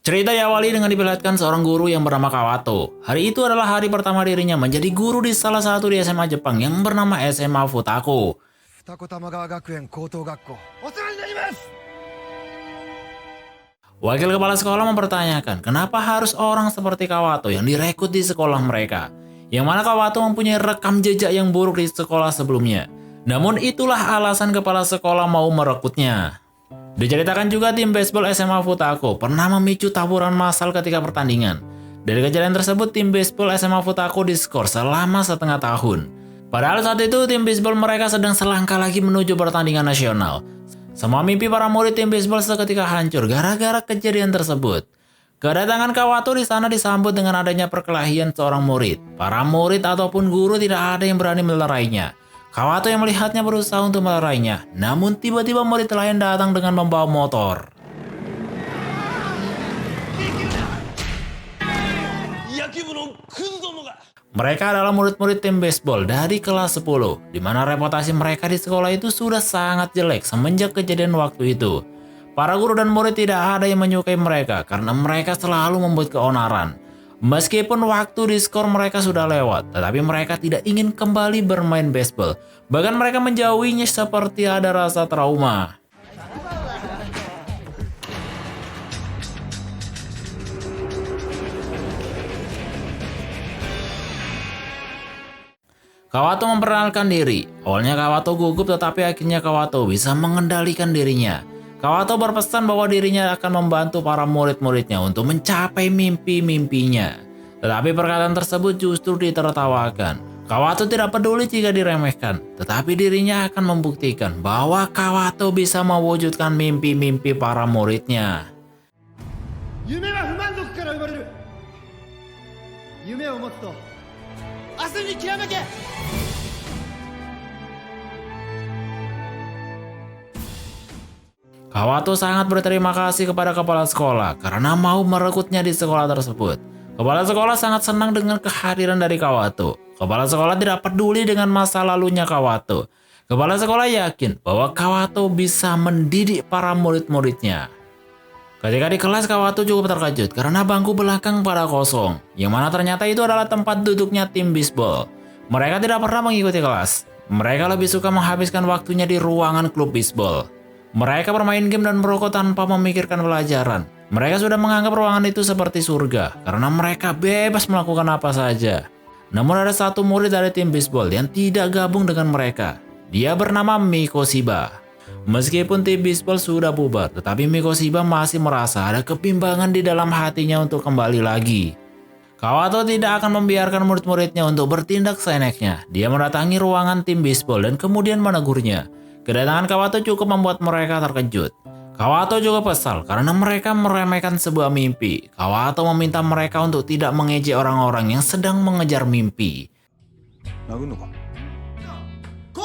Cerita diawali dengan diperlihatkan seorang guru yang bernama Kawato. Hari itu adalah hari pertama dirinya menjadi guru di salah satu di SMA Jepang yang bernama SMA Futako. 二子玉川学園高等学校お世話になります。 Wakil kepala sekolah mempertanyakan kenapa harus orang seperti Kawato yang direkrut di sekolah mereka. Yang mana Kawato mempunyai rekam jejak yang buruk di sekolah sebelumnya. Namun itulah alasan kepala sekolah mau merekrutnya. Diceritakan juga tim baseball SMA Futako pernah memicu taburan massal ketika pertandingan. Dari kejadian tersebut tim baseball SMA Futako diskor selama setengah tahun. Padahal saat itu tim baseball mereka sedang selangkah lagi menuju pertandingan nasional. Semua mimpi para murid tim baseball seketika hancur gara-gara kejadian tersebut. Kedatangan Kawato di sana disambut dengan adanya perkelahian seorang murid. Para murid ataupun guru tidak ada yang berani melerainya. Kawato yang melihatnya berusaha untuk melerainya, namun tiba-tiba murid lain datang dengan membawa motor. Mereka adalah murid-murid tim baseball dari kelas 10, di mana reputasi mereka di sekolah itu sudah sangat jelek semenjak kejadian waktu itu. Para guru dan murid tidak ada yang menyukai mereka karena mereka selalu membuat keonaran. Meskipun waktu di skor mereka sudah lewat, tetapi mereka tidak ingin kembali bermain baseball. Bahkan mereka menjauhinya seperti ada rasa trauma. Kawato memperkenalkan diri. Awalnya Kawato gugup tetapi akhirnya Kawato bisa mengendalikan dirinya. Kawato berpesan bahwa dirinya akan membantu para murid-muridnya untuk mencapai mimpi-mimpinya. Tetapi perkataan tersebut justru ditertawakan. Kawato tidak peduli jika diremehkan, tetapi dirinya akan membuktikan bahwa Kawato bisa mewujudkan mimpi-mimpi para muridnya. 夢は不満足から生まれる。夢を持つと明日にきらめけ。 Kawato sangat berterima kasih kepada kepala sekolah karena mau merekrutnya di sekolah tersebut. Kepala sekolah sangat senang dengan kehadiran dari Kawato. Kepala sekolah tidak peduli dengan masa lalunya Kawato. Kepala sekolah yakin bahwa Kawato bisa mendidik para murid-muridnya. Ketika di kelas, Kawato cukup terkejut karena bangku belakang pada kosong, yang mana ternyata itu adalah tempat duduknya tim bisbol. Mereka tidak pernah mengikuti kelas. Mereka lebih suka menghabiskan waktunya di ruangan klub bisbol. Mereka bermain game dan merokok tanpa memikirkan pelajaran. Mereka sudah menganggap ruangan itu seperti surga karena mereka bebas melakukan apa saja. Namun ada satu murid dari tim bisbol yang tidak gabung dengan mereka. Dia bernama Mikoshiba. Meskipun tim bisbol sudah bubar, tetapi Mikoshiba masih merasa ada kebimbangan di dalam hatinya untuk kembali lagi. Kawato tidak akan membiarkan murid-muridnya untuk bertindak seenaknya. Dia mendatangi ruangan tim bisbol dan kemudian menegurnya. Kedatangan Kawato cukup membuat mereka terkejut. Kawato juga kesal karena mereka meremehkan sebuah mimpi. Kawato meminta mereka untuk tidak mengejek orang-orang yang sedang mengejar mimpi. 広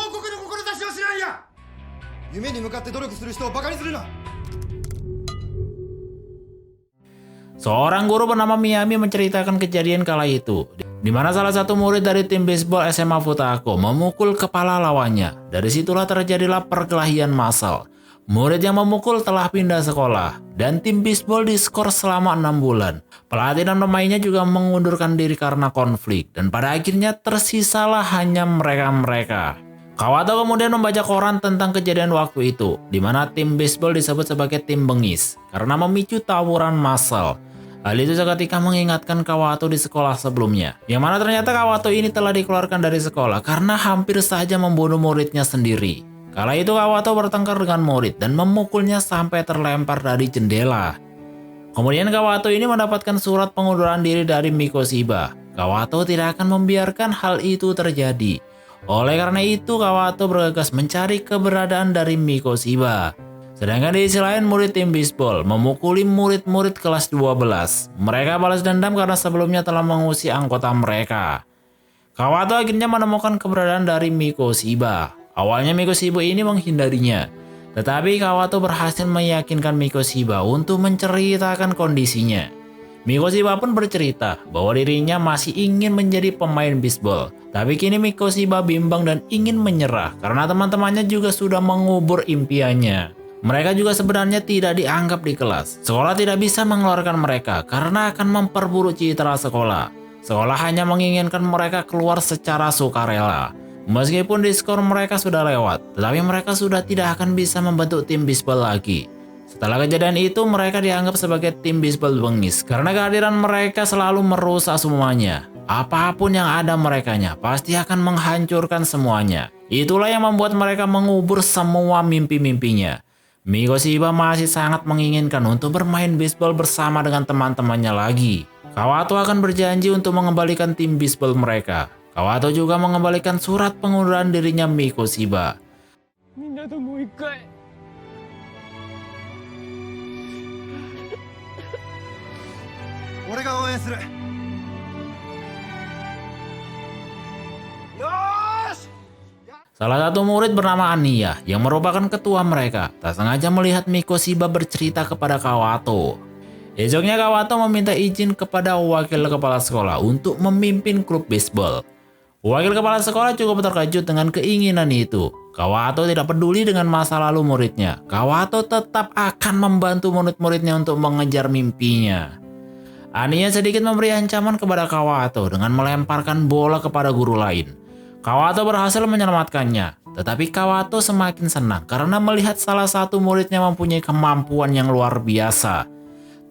告の志を知らんや。夢に向かって努力する人をバカにするな。 Seorang guru bernama Miyami menceritakan kejadian kala itu, di mana salah satu murid dari tim baseball SMA Futako memukul kepala lawannya. Dari situlah terjadilah perkelahian massal. Murid yang memukul telah pindah sekolah, dan tim baseball diskor selama 6 bulan. Pelatih dan pemainnya juga mengundurkan diri karena konflik, dan pada akhirnya tersisalah hanya mereka-mereka. Kawato kemudian membaca koran tentang kejadian waktu itu, di mana tim baseball disebut sebagai tim bengis, karena memicu tawuran massal. Hal itu seketika mengingatkan Kawato di sekolah sebelumnya, yang mana ternyata Kawato ini telah dikeluarkan dari sekolah karena hampir saja membunuh muridnya sendiri. Kala itu Kawato bertengkar dengan murid dan memukulnya sampai terlempar dari jendela. Kemudian Kawato ini mendapatkan surat pengunduran diri dari Mikoshiba. Kawato tidak akan membiarkan hal itu terjadi. Oleh karena itu Kawato bergegas mencari keberadaan dari Mikoshiba. Sedangkan di sisi lain murid tim bisbol memukuli murid-murid kelas 12. Mereka balas dendam karena sebelumnya telah mengusir anggota mereka. Kawato akhirnya menemukan keberadaan dari Mikoshiba. Awalnya Mikoshiba ini menghindarinya. Tetapi Kawato berhasil meyakinkan Mikoshiba untuk menceritakan kondisinya. Mikoshiba pun bercerita bahwa dirinya masih ingin menjadi pemain bisbol. Tapi kini Mikoshiba bimbang dan ingin menyerah karena teman-temannya juga sudah mengubur impiannya. Mereka juga sebenarnya tidak dianggap di kelas. Sekolah tidak bisa mengeluarkan mereka karena akan memperburuk citra sekolah. Sekolah hanya menginginkan mereka keluar secara sukarela. Meskipun di skor mereka sudah lewat, tetapi mereka sudah tidak akan bisa membentuk tim bisbol lagi. Setelah kejadian itu, mereka dianggap sebagai tim bisbol bengis karena kehadiran mereka selalu merusak semuanya. Apapun yang ada merekanya pasti akan menghancurkan semuanya. Itulah yang membuat mereka mengubur semua mimpi-mimpinya. Miko Shiba masih sangat menginginkan untuk bermain bisbol bersama dengan teman-temannya lagi. Kawato akan berjanji untuk mengembalikan tim bisbol mereka. Kawato juga mengembalikan surat pengunduran dirinya Miko Shiba. みんなともう一回 俺が応援する。よーし。 Salah satu murid bernama Anya yang merupakan ketua mereka tak sengaja melihat Miko Shiba bercerita kepada Kawato. Esoknya Kawato meminta izin kepada wakil kepala sekolah untuk memimpin klub bisbol. Wakil kepala sekolah cukup terkejut dengan keinginan itu. Kawato tidak peduli dengan masa lalu muridnya. Kawato tetap akan membantu murid-muridnya untuk mengejar mimpinya. Anya sedikit memberi ancaman kepada Kawato dengan melemparkan bola kepada guru lain. Kawato berhasil menyelamatkannya, tetapi Kawato semakin senang karena melihat salah satu muridnya mempunyai kemampuan yang luar biasa.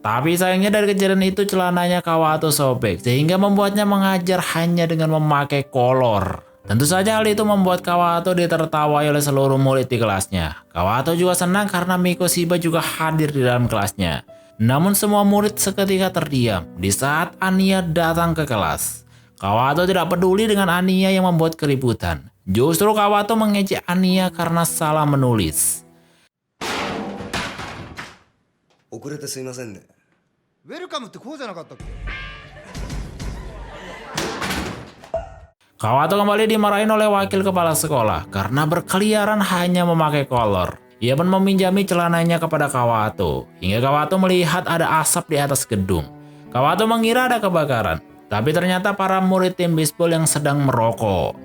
Tapi sayangnya dari kejadian itu celananya Kawato sobek sehingga membuatnya mengajar hanya dengan memakai kolor. Tentu saja hal itu membuat Kawato ditertawai oleh seluruh murid di kelasnya. Kawato juga senang karena Miko Shiba juga hadir di dalam kelasnya. Namun semua murid seketika terdiam di saat Anya datang ke kelas. Kawato tidak peduli dengan Anya yang membuat keributan. Justru Kawato mengejek Anya karena salah menulis. 遅れてすいませんね。ウェルカムってこうじゃなかったっけ？ Kawato kembali dimarahin oleh wakil kepala sekolah karena berkeliaran hanya memakai kolor. Ia pun meminjami celananya kepada Kawato, hingga Kawato melihat ada asap di atas gedung. Kawato mengira ada kebakaran, tapi ternyata para murid tim bisbol yang sedang merokok.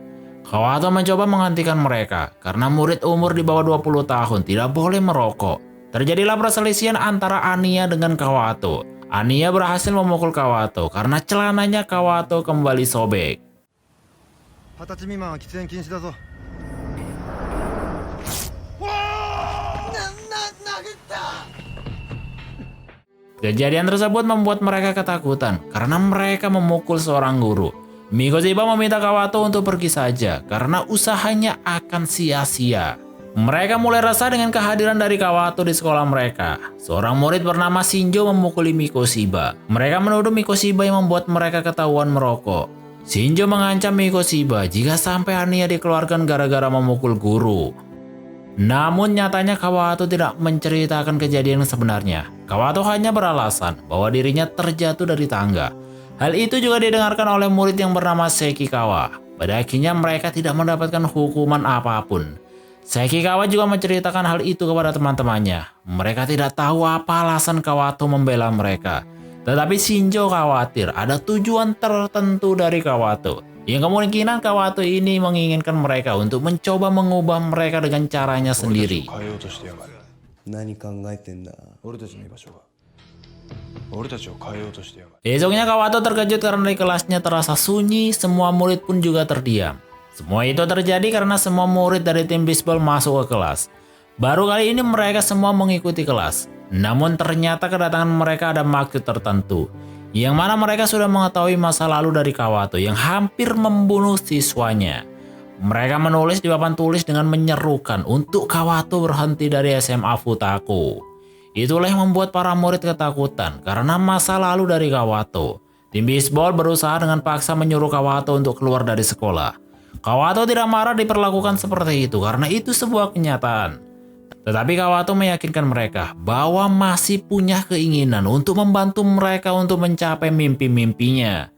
Kawato mencoba menghentikan mereka, karena murid umur di bawah 20 tahun tidak boleh merokok. Terjadilah perselisihan antara Anya dengan Kawato. Anya berhasil memukul Kawato karena celananya Kawato kembali sobek. 20歳未満は喫煙禁止だぞ。 Kejadian tersebut membuat mereka ketakutan karena mereka memukul seorang guru. Miko Shiba meminta Kawato untuk pergi saja karena usahanya akan sia-sia. Mereka mulai resah dengan kehadiran dari Kawato di sekolah mereka. Seorang murid bernama Shinjo memukuli Miko Shiba. Mereka menuduh Miko Shiba yang membuat mereka ketahuan merokok. Shinjo mengancam Miko Shiba jika sampai Anya dikeluarkan gara-gara memukul guru. Namun nyatanya Kawato tidak menceritakan kejadian sebenarnya. Kawato hanya beralasan bahwa dirinya terjatuh dari tangga. Hal itu juga didengarkan oleh murid yang bernama Sekikawa. Pada akhirnya mereka tidak mendapatkan hukuman apapun. Sekikawa juga menceritakan hal itu kepada teman-temannya. Mereka tidak tahu apa alasan Kawato membela mereka. Tetapi Shinjo khawatir ada tujuan tertentu dari Kawato. Yang kemungkinan Kawato ini menginginkan mereka untuk mencoba mengubah mereka dengan caranya sendiri. 何考えてんだ。俺たちの居場所が俺たちを変えようとしてやがる。 Besoknya Kawato terkejut karena di kelasnya terasa sunyi, semua murid pun juga terdiam. Semua itu terjadi karena semua murid dari tim bisbol masuk ke kelas. Baru kali ini mereka semua mengikuti kelas. Namun ternyata kedatangan mereka ada maksud tertentu. Yang mana mereka sudah mengetahui masa lalu dari Kawato yang hampir membunuh siswanya. Mereka menulis di papan tulis dengan menyerukan untuk Kawato berhenti dari SMA Futako. Itulah yang membuat para murid ketakutan karena masa lalu dari Kawato. Tim bisbol berusaha dengan paksa menyuruh Kawato untuk keluar dari sekolah. Kawato tidak marah diperlakukan seperti itu karena itu sebuah kenyataan. Tetapi Kawato meyakinkan mereka bahwa masih punya keinginan untuk membantu mereka untuk mencapai mimpi-mimpinya.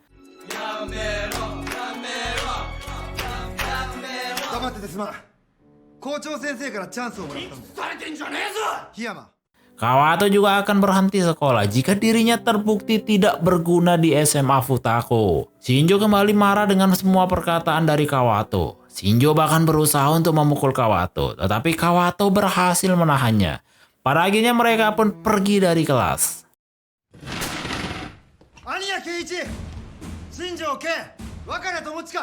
黙っててすまん。校長先生からチャンスをもらったんだ。されてんじゃねえぞ。檜山。 Kawato juga akan berhenti sekolah jika dirinya terbukti tidak berguna di SMA Futako. Shinjo kembali marah dengan semua perkataan dari Kawato. Shinjo bahkan berusaha untuk memukul Kawato, tetapi Kawato berhasil menahannya. Pada akhirnya mereka pun pergi dari kelas. 兄や圭一、新庄圭、若菜友近、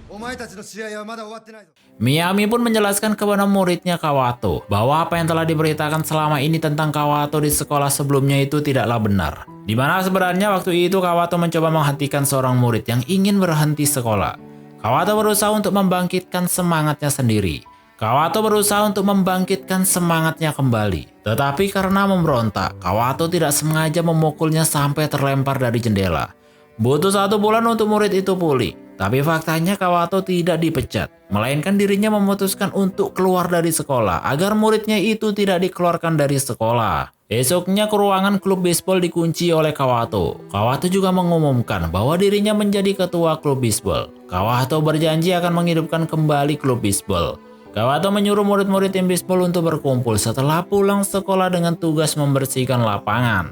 お前たちの試合はまだ終わってないぞ。 Miyami pun menjelaskan kepada muridnya Kawato bahwa apa yang telah diberitakan selama ini tentang Kawato di sekolah sebelumnya itu tidaklah benar. Di mana sebenarnya waktu itu Kawato mencoba menghentikan seorang murid yang ingin berhenti sekolah. Kawato berusaha untuk membangkitkan semangatnya sendiri. Kawato berusaha untuk membangkitkan semangatnya kembali. Tetapi karena memberontak, Kawato tidak sengaja memukulnya sampai terlempar dari jendela. Butuh 1 bulan untuk murid itu pulih. Tapi faktanya Kawato tidak dipecat, melainkan dirinya memutuskan untuk keluar dari sekolah agar muridnya itu tidak dikeluarkan dari sekolah. Esoknya ruangan klub bisbol dikunci oleh Kawato. Kawato juga mengumumkan bahwa dirinya menjadi ketua klub bisbol. Kawato berjanji akan menghidupkan kembali klub bisbol. Kawato menyuruh murid-murid tim bisbol untuk berkumpul setelah pulang sekolah dengan tugas membersihkan lapangan.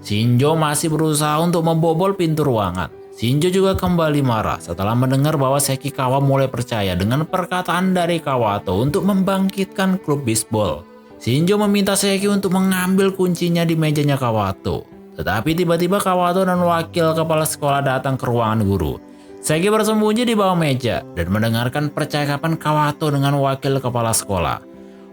Shinjo masih berusaha untuk membobol pintu ruangan. Shinjo juga kembali marah setelah mendengar bahwa Sekikawa mulai percaya dengan perkataan dari Kawato untuk membangkitkan klub bisbol. Shinjo meminta Seki untuk mengambil kuncinya di mejanya Kawato. Tetapi tiba-tiba Kawato dan wakil kepala sekolah datang ke ruangan guru. Seki bersembunyi di bawah meja dan mendengarkan percakapan Kawato dengan wakil kepala sekolah.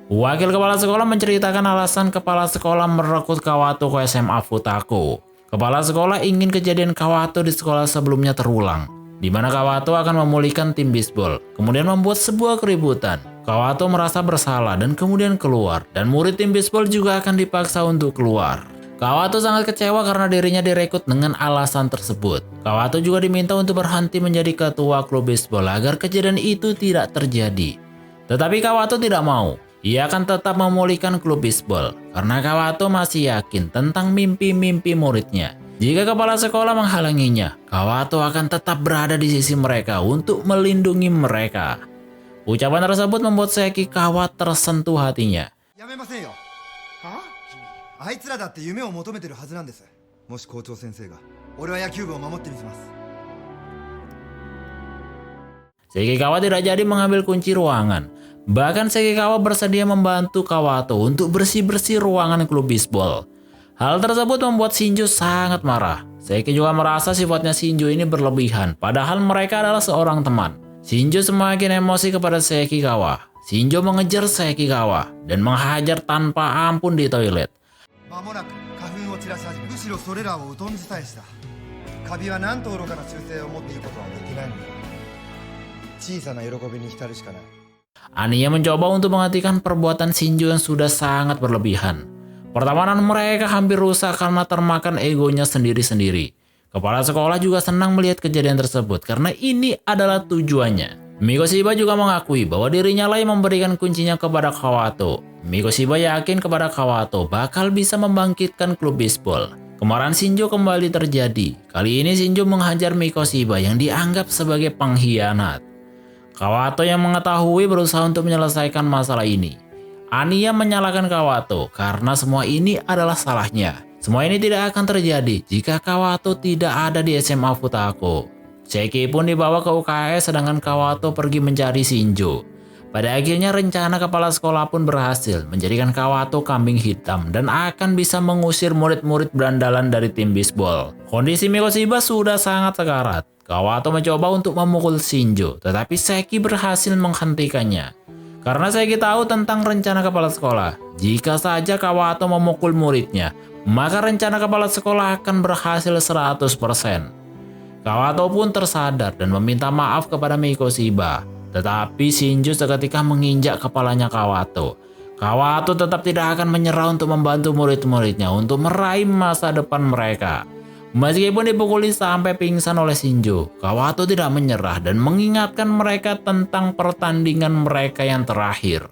Wakil kepala sekolah menceritakan alasan kepala sekolah merekrut Kawato ke SMA Futako. Kepala sekolah ingin kejadian Kawato di sekolah sebelumnya terulang, di mana Kawato akan memulihkan tim bisbol, kemudian membuat sebuah keributan. Kawato merasa bersalah dan kemudian keluar, dan murid tim bisbol juga akan dipaksa untuk keluar. Kawato sangat kecewa karena dirinya direkrut dengan alasan tersebut. Kawato juga diminta untuk berhenti menjadi ketua klub bisbol agar kejadian itu tidak terjadi. Tetapi Kawato tidak mau. Ia akan tetap memulihkan klub bisbol karena Kawato masih yakin tentang mimpi-mimpi muridnya. Jika kepala sekolah menghalanginya, Kawato akan tetap berada di sisi mereka untuk melindungi mereka. Ucapan tersebut membuat Sekikawa tersentuh hatinya. やめませんよ。はあ？あいつらだって夢を求めてるはずなんです。もし校長先生が、俺は野球部を守ってみせます。 Sekikawa tidak jadi mengambil kunci ruangan. Bahkan Sekikawa bersedia membantu Kawato untuk bersih-bersih ruangan klub bisbol. Hal tersebut membuat Shinjo sangat marah. Seki juga merasa sifatnya Shinjo ini berlebihan, padahal mereka adalah seorang teman. Shinjo semakin emosi kepada Sekikawa. Shinjo mengejar Sekikawa dan menghajar tanpa ampun di toilet. 間もなく花粉を散らし始め、むしろそれらを疎み伝えした。カビは何と愚かな習性を持っていることはできないのだ。小さな喜びに浸るしかない。 Aniya mencoba untuk menghentikan perbuatan Shinjo yang sudah sangat berlebihan. Pertemanan mereka hampir rusak karena termakan egonya sendiri-sendiri. Kepala sekolah juga senang melihat kejadian tersebut karena ini adalah tujuannya. Mikoshiba juga mengakui bahwa dirinya lah yang memberikan kuncinya kepada Kawato. Mikoshiba yakin kepada Kawato bakal bisa membangkitkan klub bisbol. Kemarahan Shinjo kembali terjadi. Kali ini Shinjo menghajar Mikoshiba yang dianggap sebagai pengkhianat. Kawato yang mengetahui berusaha untuk menyelesaikan masalah ini. Aniya menyalahkan Kawato karena semua ini adalah salahnya. Semua ini tidak akan terjadi jika Kawato tidak ada di SMA Futako. Seki pun dibawa ke UKS sedangkan Kawato pergi mencari Shinjo. Pada akhirnya rencana kepala sekolah pun berhasil menjadikan Kawato kambing hitam dan akan bisa mengusir murid-murid berandalan dari tim bisbol. Kondisi Mikoshiba sudah sangat sekarat. Kawato mencoba untuk memukul Shinjo, tetapi Seki berhasil menghentikannya. Karena Seki tahu tentang rencana kepala sekolah. Jika saja Kawato memukul muridnya, maka rencana kepala sekolah akan berhasil 100%. Kawato pun tersadar dan meminta maaf kepada Mikoshiba. Tetapi Shinjo seketika menginjak kepalanya Kawato. Kawato tetap tidak akan menyerah untuk membantu murid-muridnya untuk meraih masa depan mereka. Meskipun dipukuli sampai pingsan oleh Shinjo, Kawato tidak menyerah dan mengingatkan mereka tentang pertandingan mereka yang terakhir.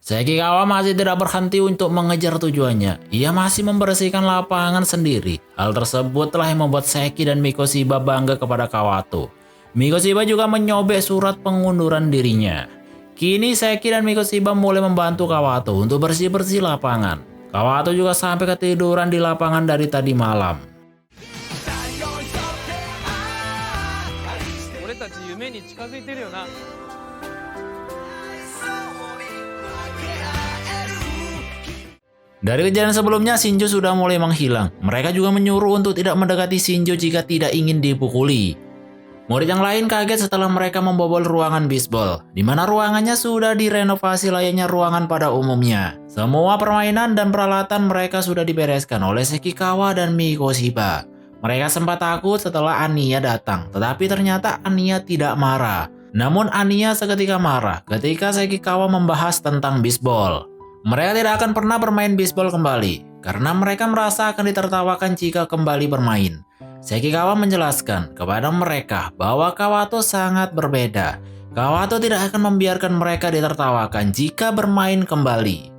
Sekikawa masih tidak berhenti untuk mengejar tujuannya. Ia masih membersihkan lapangan sendiri. Hal tersebut telah membuat Seki dan Mikoshiba bangga kepada Kawato. Mikoshiba juga menyobek surat pengunduran dirinya. Kini Seki dan Mikoshiba mulai membantu Kawato untuk bersih-bersih lapangan. Kawato juga sampai ketiduran di lapangan dari tadi malam. 俺たち夢に近づいてるよな。 Dari kejadian sebelumnya, Shinjo sudah mulai menghilang. Mereka juga menyuruh untuk tidak mendekati Shinjo jika tidak ingin dipukuli. Murid yang lain kaget setelah mereka membobol ruangan bisbol, di mana ruangannya sudah direnovasi layaknya ruangan pada umumnya. Semua permainan dan peralatan mereka sudah dibereskan oleh Sekikawa dan Mikoshiba. Mereka sempat takut setelah Anya datang, tetapi ternyata Anya tidak marah. Namun Anya seketika marah ketika Sekikawa membahas tentang bisbol. Mereka tidak akan pernah bermain bisbol kembali, karena mereka merasa akan ditertawakan jika kembali bermain. Sekikawa menjelaskan kepada mereka bahwa Kawato sangat berbeda. Kawato tidak akan membiarkan mereka ditertawakan jika bermain kembali.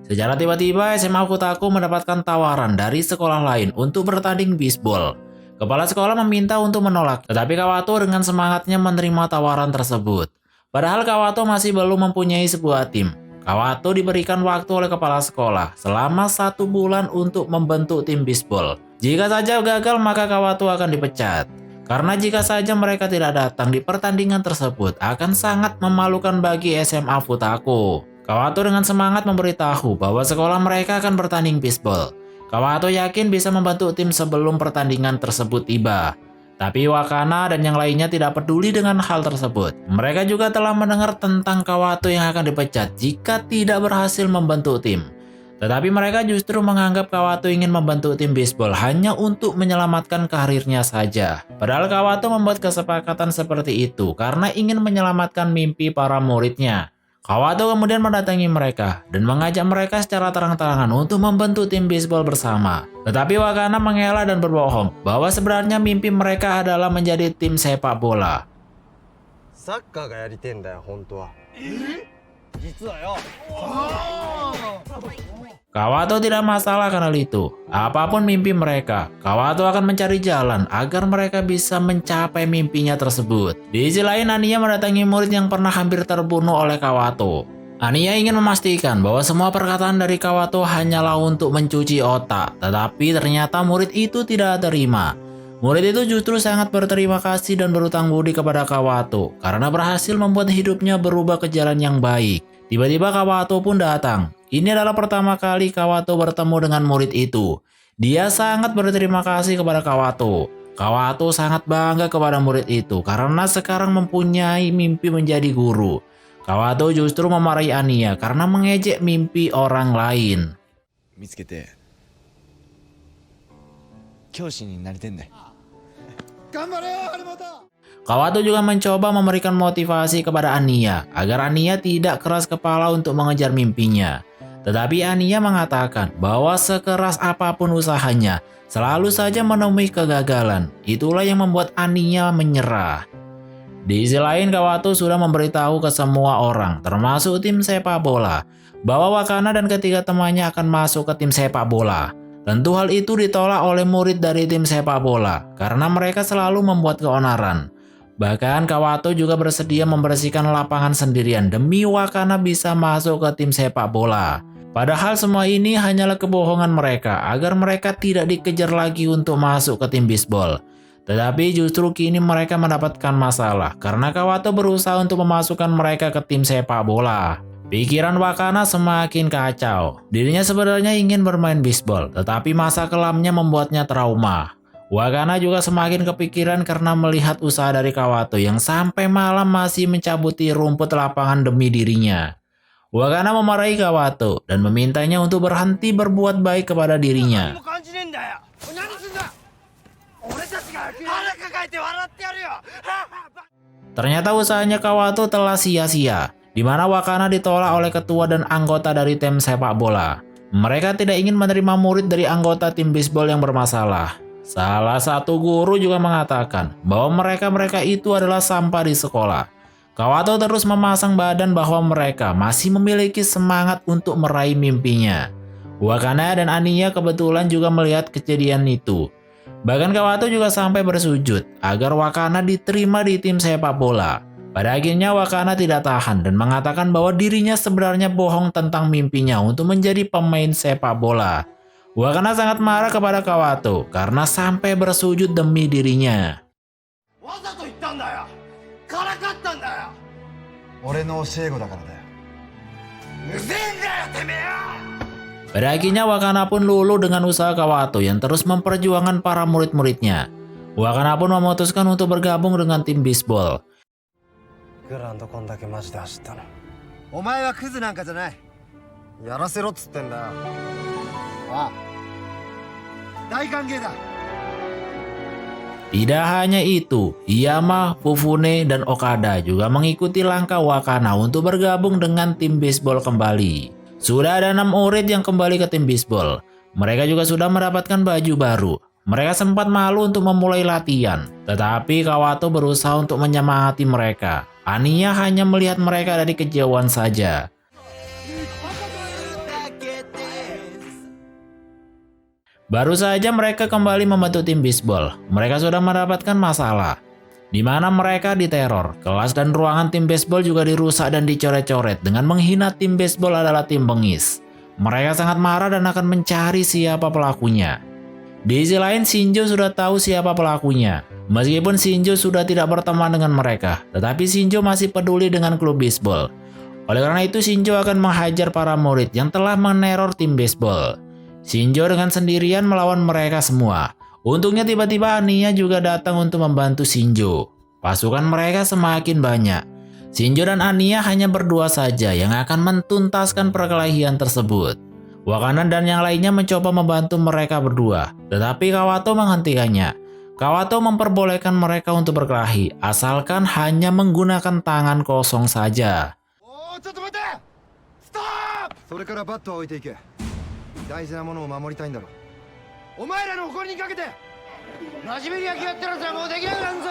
Secara tiba-tiba SMA Futaku mendapatkan tawaran dari sekolah lain untuk bertanding bisbol. Kepala sekolah meminta untuk menolak, tetapi Kawato dengan semangatnya menerima tawaran tersebut. Padahal Kawato masih belum mempunyai sebuah tim. Kawato diberikan waktu oleh kepala sekolah selama 1 bulan untuk membentuk tim bisbol. Jika saja gagal, maka Kawato akan dipecat. Karena jika saja mereka tidak datang di pertandingan tersebut, akan sangat memalukan bagi SMA Futaku. Kawato dengan semangat memberitahu bahwa sekolah mereka akan bertanding bisbol. Kawato yakin bisa membentuk tim sebelum pertandingan tersebut tiba. Tapi Wakana dan yang lainnya tidak peduli dengan hal tersebut. Mereka juga telah mendengar tentang Kawato yang akan dipecat jika tidak berhasil membentuk tim. Tetapi mereka justru menganggap Kawato ingin membentuk tim bisbol hanya untuk menyelamatkan karirnya saja. Padahal Kawato membuat kesepakatan seperti itu karena ingin menyelamatkan mimpi para muridnya. Kawato kemudian mendatangi mereka dan mengajak mereka secara terang-terangan untuk membentuk tim bisbol bersama. Tetapi Wakana mengelak dan berbohong bahwa sebenarnya mimpi mereka adalah menjadi tim sepak bola. サッカーがやりてえんだよ本当は。実はよ。 Kawato tidak masalah karena itu. Apapun mimpi mereka, Kawato akan mencari jalan agar mereka bisa mencapai mimpinya tersebut. Di sisi lain, Anya mendatangi murid yang pernah hampir terbunuh oleh Kawato. Anya ingin memastikan bahwa semua perkataan dari Kawato hanyalah untuk mencuci otak, tetapi ternyata murid itu tidak terima. Murid itu justru sangat berterima kasih dan berutang budi kepada Kawato karena berhasil membuat hidupnya berubah ke jalan yang baik. Tiba-tiba Kawato pun datang. Ini adalah pertama kali Kawato bertemu dengan murid itu. Dia sangat berterima kasih kepada Kawato. Kawato sangat bangga kepada murid itu karena sekarang mempunyai mimpi menjadi guru. Kawato justru memarahi Anya karena mengejek mimpi orang lain. 見つけて教師になりてんだよ。頑張れよ張本。 Kawato juga mencoba memberikan motivasi kepada Anya agar Anya tidak keras kepala untuk mengejar mimpinya. Tetapi Anya mengatakan bahwa sekeras apapun usahanya, selalu saja menemui kegagalan. Itulah yang membuat Anya menyerah. Di sisi lain, Kawato sudah memberitahu ke semua orang, termasuk tim sepak bola, bahwa Wakana dan ketiga temannya akan masuk ke tim sepak bola. Tentu hal itu ditolak oleh murid dari tim sepak bola, karena mereka selalu membuat keonaran. Bahkan Kawato juga bersedia membersihkan lapangan sendirian demi Wakana bisa masuk ke tim sepak bola. Padahal semua ini hanyalah kebohongan mereka agar mereka tidak dikejar lagi untuk masuk ke tim bisbol. Tetapi justru kini mereka mendapatkan masalah karena Kawato berusaha untuk memasukkan mereka ke tim sepak bola. Pikiran Wakana semakin kacau. Dirinya sebenarnya ingin bermain bisbol, tetapi masa kelamnya membuatnya trauma. Wakana juga semakin kepikiran karena melihat usaha dari Kawato yang sampai malam masih mencabuti rumput lapangan demi dirinya. Wakana memarahi Kawato dan memintanya untuk berhenti berbuat baik kepada dirinya. Ternyata usahanya Kawato telah sia-sia, di mana Wakana ditolak oleh ketua dan anggota dari tim sepak bola. Mereka tidak ingin menerima murid dari anggota tim bisbol yang bermasalah. Salah satu guru juga mengatakan bahwa mereka itu adalah sampah di sekolah. Kawato terus memasang badan bahwa mereka masih memiliki semangat untuk meraih mimpinya. Wakana dan Anya kebetulan juga melihat kejadian itu. Bahkan Kawato juga sampai bersujud agar Wakana diterima di tim sepak bola. Pada akhirnya Wakana tidak tahan dan mengatakan bahwa dirinya sebenarnya bohong tentang mimpinya untuk menjadi pemain sepak bola. Wakana sangat marah kepada Kawato karena sampai bersujud demi dirinya. わざと言ったんだよからかったんだよ俺の教え子だからだようぜえんだよてめえよ Pada akhirnya Wakana pun luluh dengan usaha Kawato yang terus memperjuangkan para murid-muridnya. Wakana pun memutuskan untuk bergabung dengan tim bisbol. グラウンドこんだけマジで走ったの。お前はクズなんかじゃないやらせろっつってんだよああ大歓迎だ Tidak hanya itu, Iyama, Fufune, dan Okada juga mengikuti langkah Wakana untuk bergabung dengan tim bisbol kembali. Sudah ada 6 murid yang kembali ke tim bisbol. Mereka juga sudah mendapatkan baju baru. Mereka sempat malu untuk memulai latihan, tetapi Kawato berusaha untuk menyemangati mereka. Aniya hanya melihat mereka dari kejauhan saja. Baru saja mereka kembali membentuk tim bisbol. Mereka sudah mendapatkan masalah, di mana mereka diteror. Kelas dan ruangan tim bisbol juga dirusak dan dicoret-coret dengan menghina tim bisbol adalah tim bengis. Mereka sangat marah dan akan mencari siapa pelakunya. Di sisi lain, Shinjo sudah tahu siapa pelakunya. Meskipun Shinjo sudah tidak berteman dengan mereka, tetapi Shinjo masih peduli dengan klub bisbol. Oleh karena itu, Shinjo akan menghajar para murid yang telah meneror tim bisbol. Shinjo dengan sendirian melawan mereka semua. Untungnya tiba-tiba Aniya juga datang untuk membantu Shinjo. Pasukan mereka semakin banyak. Shinjo dan Aniya hanya berdua saja yang akan mentuntaskan perkelahian tersebut. Wakana dan yang lainnya mencoba membantu mereka berdua, tetapi Kawato menghentikannya. Kawato memperbolehkan mereka untuk berkelahi, asalkan hanya menggunakan tangan kosong saja. おーちょっと待てストップそれからバットは置いていけ大事なものを守りたいんだろお前らの誇りにかけて真面目に野球やってるやつはもうできなくなるんぜ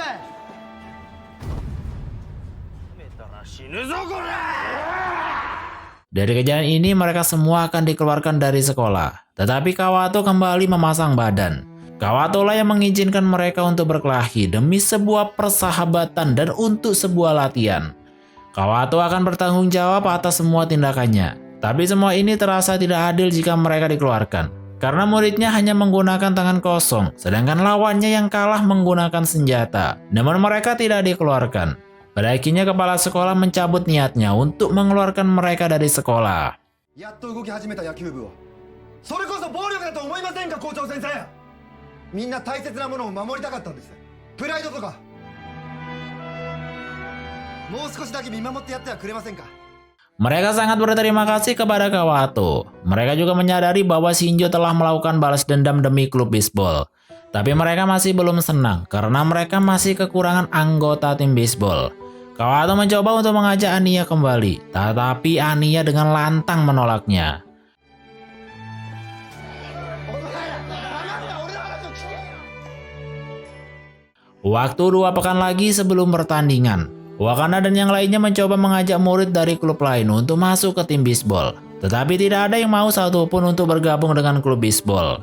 Dari kejadian ini mereka semua akan dikeluarkan dari sekolah. Tetapi Kawato kembali memasang badan. Kawato lah yang mengizinkan mereka untuk berkelahi demi sebuah persahabatan dan untuk sebuah latihan. Kawato akan bertanggung jawab atas semua tindakannya. Tapi semua ini terasa tidak adil jika mereka dikeluarkan. Karena muridnya hanya menggunakan tangan kosong, sedangkan lawannya yang kalah menggunakan senjata. Namun mereka tidak dikeluarkan. Pada akhirnya kepala sekolah mencabut niatnya untuk mengeluarkan mereka dari sekolah. やっと動き始めた野球部をそれこそ暴力だと思いませんか校長先生みんな大切なものを守りたかったんですプライドとかもう少しだけ見守ってやってはくれませんか Mereka sangat berterima kasih kepada Kawato. Mereka juga menyadari bahwa Shinjo telah melakukan balas dendam demi klub bisbol. Tapi mereka masih belum senang karena mereka masih kekurangan anggota tim bisbol. Kawato mencoba untuk mengajak Aniya kembali, tetapi Aniya dengan lantang menolaknya. Waktu 2 pekan lagi sebelum pertandingan, Wakana dan yang lainnya mencoba mengajak murid dari klub lain untuk masuk ke tim bisbol. Tetapi tidak ada yang mau satupun untuk bergabung dengan klub bisbol.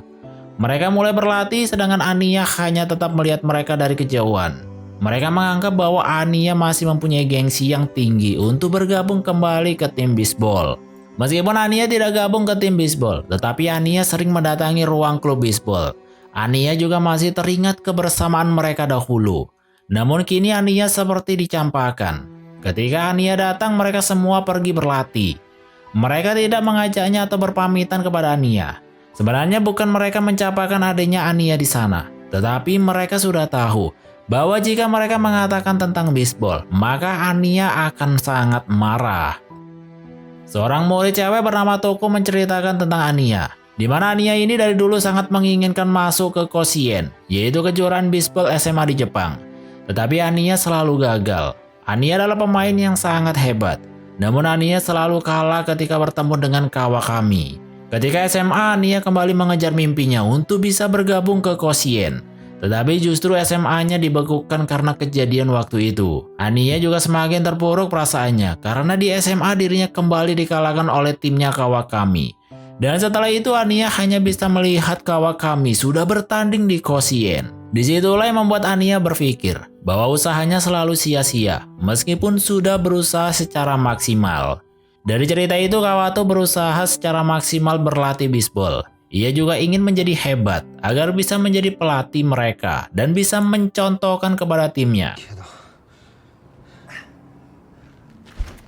Mereka mulai berlatih sedangkan Aniya hanya tetap melihat mereka dari kejauhan. Mereka menganggap bahwa Aniya masih mempunyai gengsi yang tinggi untuk bergabung kembali ke tim bisbol. Meskipun Aniya tidak gabung ke tim bisbol, tetapi Aniya sering mendatangi ruang klub bisbol. Aniya juga masih teringat kebersamaan mereka dahulu. Namun kini Aniya seperti dicampakkan. Ketika Aniya datang, mereka semua pergi berlatih. Mereka tidak mengajaknya atau berpamitan kepada Aniya. Sebenarnya bukan mereka mencapakan adanya Aniya di sana, tetapi mereka sudah tahu bahwa jika mereka mengatakan tentang bisbol, maka Aniya akan sangat marah. Seorang murid cewek bernama Toko menceritakan tentang Aniya, di mana Aniya ini dari dulu sangat menginginkan masuk ke Koshien, yaitu kejuaraan bisbol SMA di Jepang. Tetapi Aniya selalu gagal. Aniya adalah pemain yang sangat hebat, namun Aniya selalu kalah ketika bertemu dengan Kawakami. Ketika SMA, Aniya kembali mengejar mimpinya untuk bisa bergabung ke Koshien. Tetapi justru SMA-nya dibekukan karena kejadian waktu itu. Aniya juga semakin terpuruk perasaannya karena di SMA dirinya kembali dikalahkan oleh timnya Kawakami. Dan setelah itu Aniya hanya bisa melihat Kawakami sudah bertanding di Koshien. Disitulah yang membuat Anya berpikir bahwa usahanya selalu sia-sia meskipun sudah berusaha secara maksimal. Dari cerita itu Kawato berusaha secara maksimal berlatih bisbol. Ia juga ingin menjadi hebat agar bisa menjadi pelatih mereka dan bisa mencontohkan kepada timnya.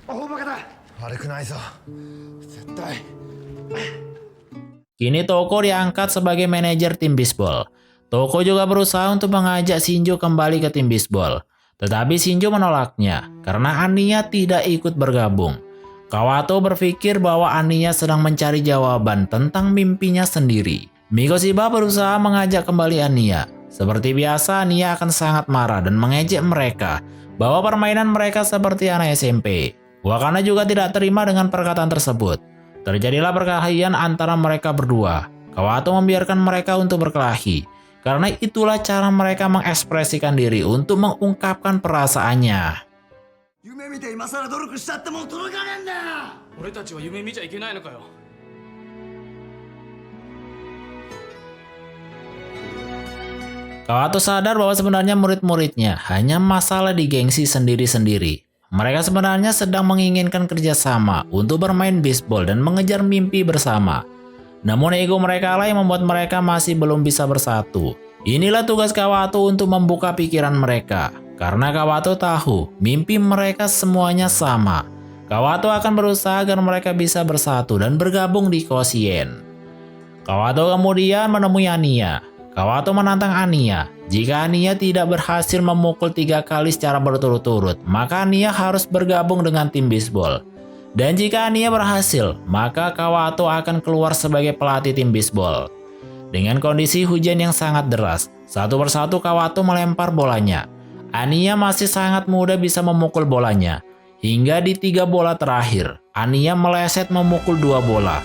大バカだ。悪くないぞ。絶対。 Kini Toko diangkat sebagai manajer tim bisbol. Toko juga berusaha untuk mengajak Shinjo kembali ke tim bisbol. Tetapi Shinjo menolaknya karena Anya tidak ikut bergabung. Kawato berpikir bahwa Anya sedang mencari jawaban tentang mimpinya sendiri. Mikoshiba berusaha mengajak kembali Anya. Seperti biasa, Anya akan sangat marah dan mengejek mereka bahwa permainan mereka seperti anak SMP. Wakana juga tidak terima dengan perkataan tersebut. Terjadilah perkelahian antara mereka berdua. Kawato membiarkan mereka untuk berkelahi, karena itulah cara mereka mengekspresikan diri untuk mengungkapkan perasaannya. 夢見て今更努力したってもう届かねえんだよ。俺たちは夢見ちゃいけないのかよ。 Kawato sadar bahwa sebenarnya murid-muridnya hanya masalah di gengsi sendiri-sendiri. Mereka sebenarnya sedang menginginkan kerjasama untuk bermain bisbol dan mengejar mimpi bersama. Namun ego mereka lah yang membuat mereka masih belum bisa bersatu. Inilah tugas Kawato untuk membuka pikiran mereka. Karena Kawato tahu mimpi mereka semuanya sama. Kawato akan berusaha agar mereka bisa bersatu dan bergabung di Koshien. Kawato kemudian menemui Anya. Kawato menantang Anya. Jika Anya tidak berhasil memukul 3 kali secara berturut-turut, maka Anya harus bergabung dengan tim bisbol. Dan jika Anya berhasil, maka Kawato akan keluar sebagai pelatih tim bisbol. Dengan kondisi hujan yang sangat deras, satu persatu Kawato melempar bolanya. Anya masih sangat muda bisa memukul bolanya. Hingga di 3 bola terakhir, Anya meleset memukul 2 bola.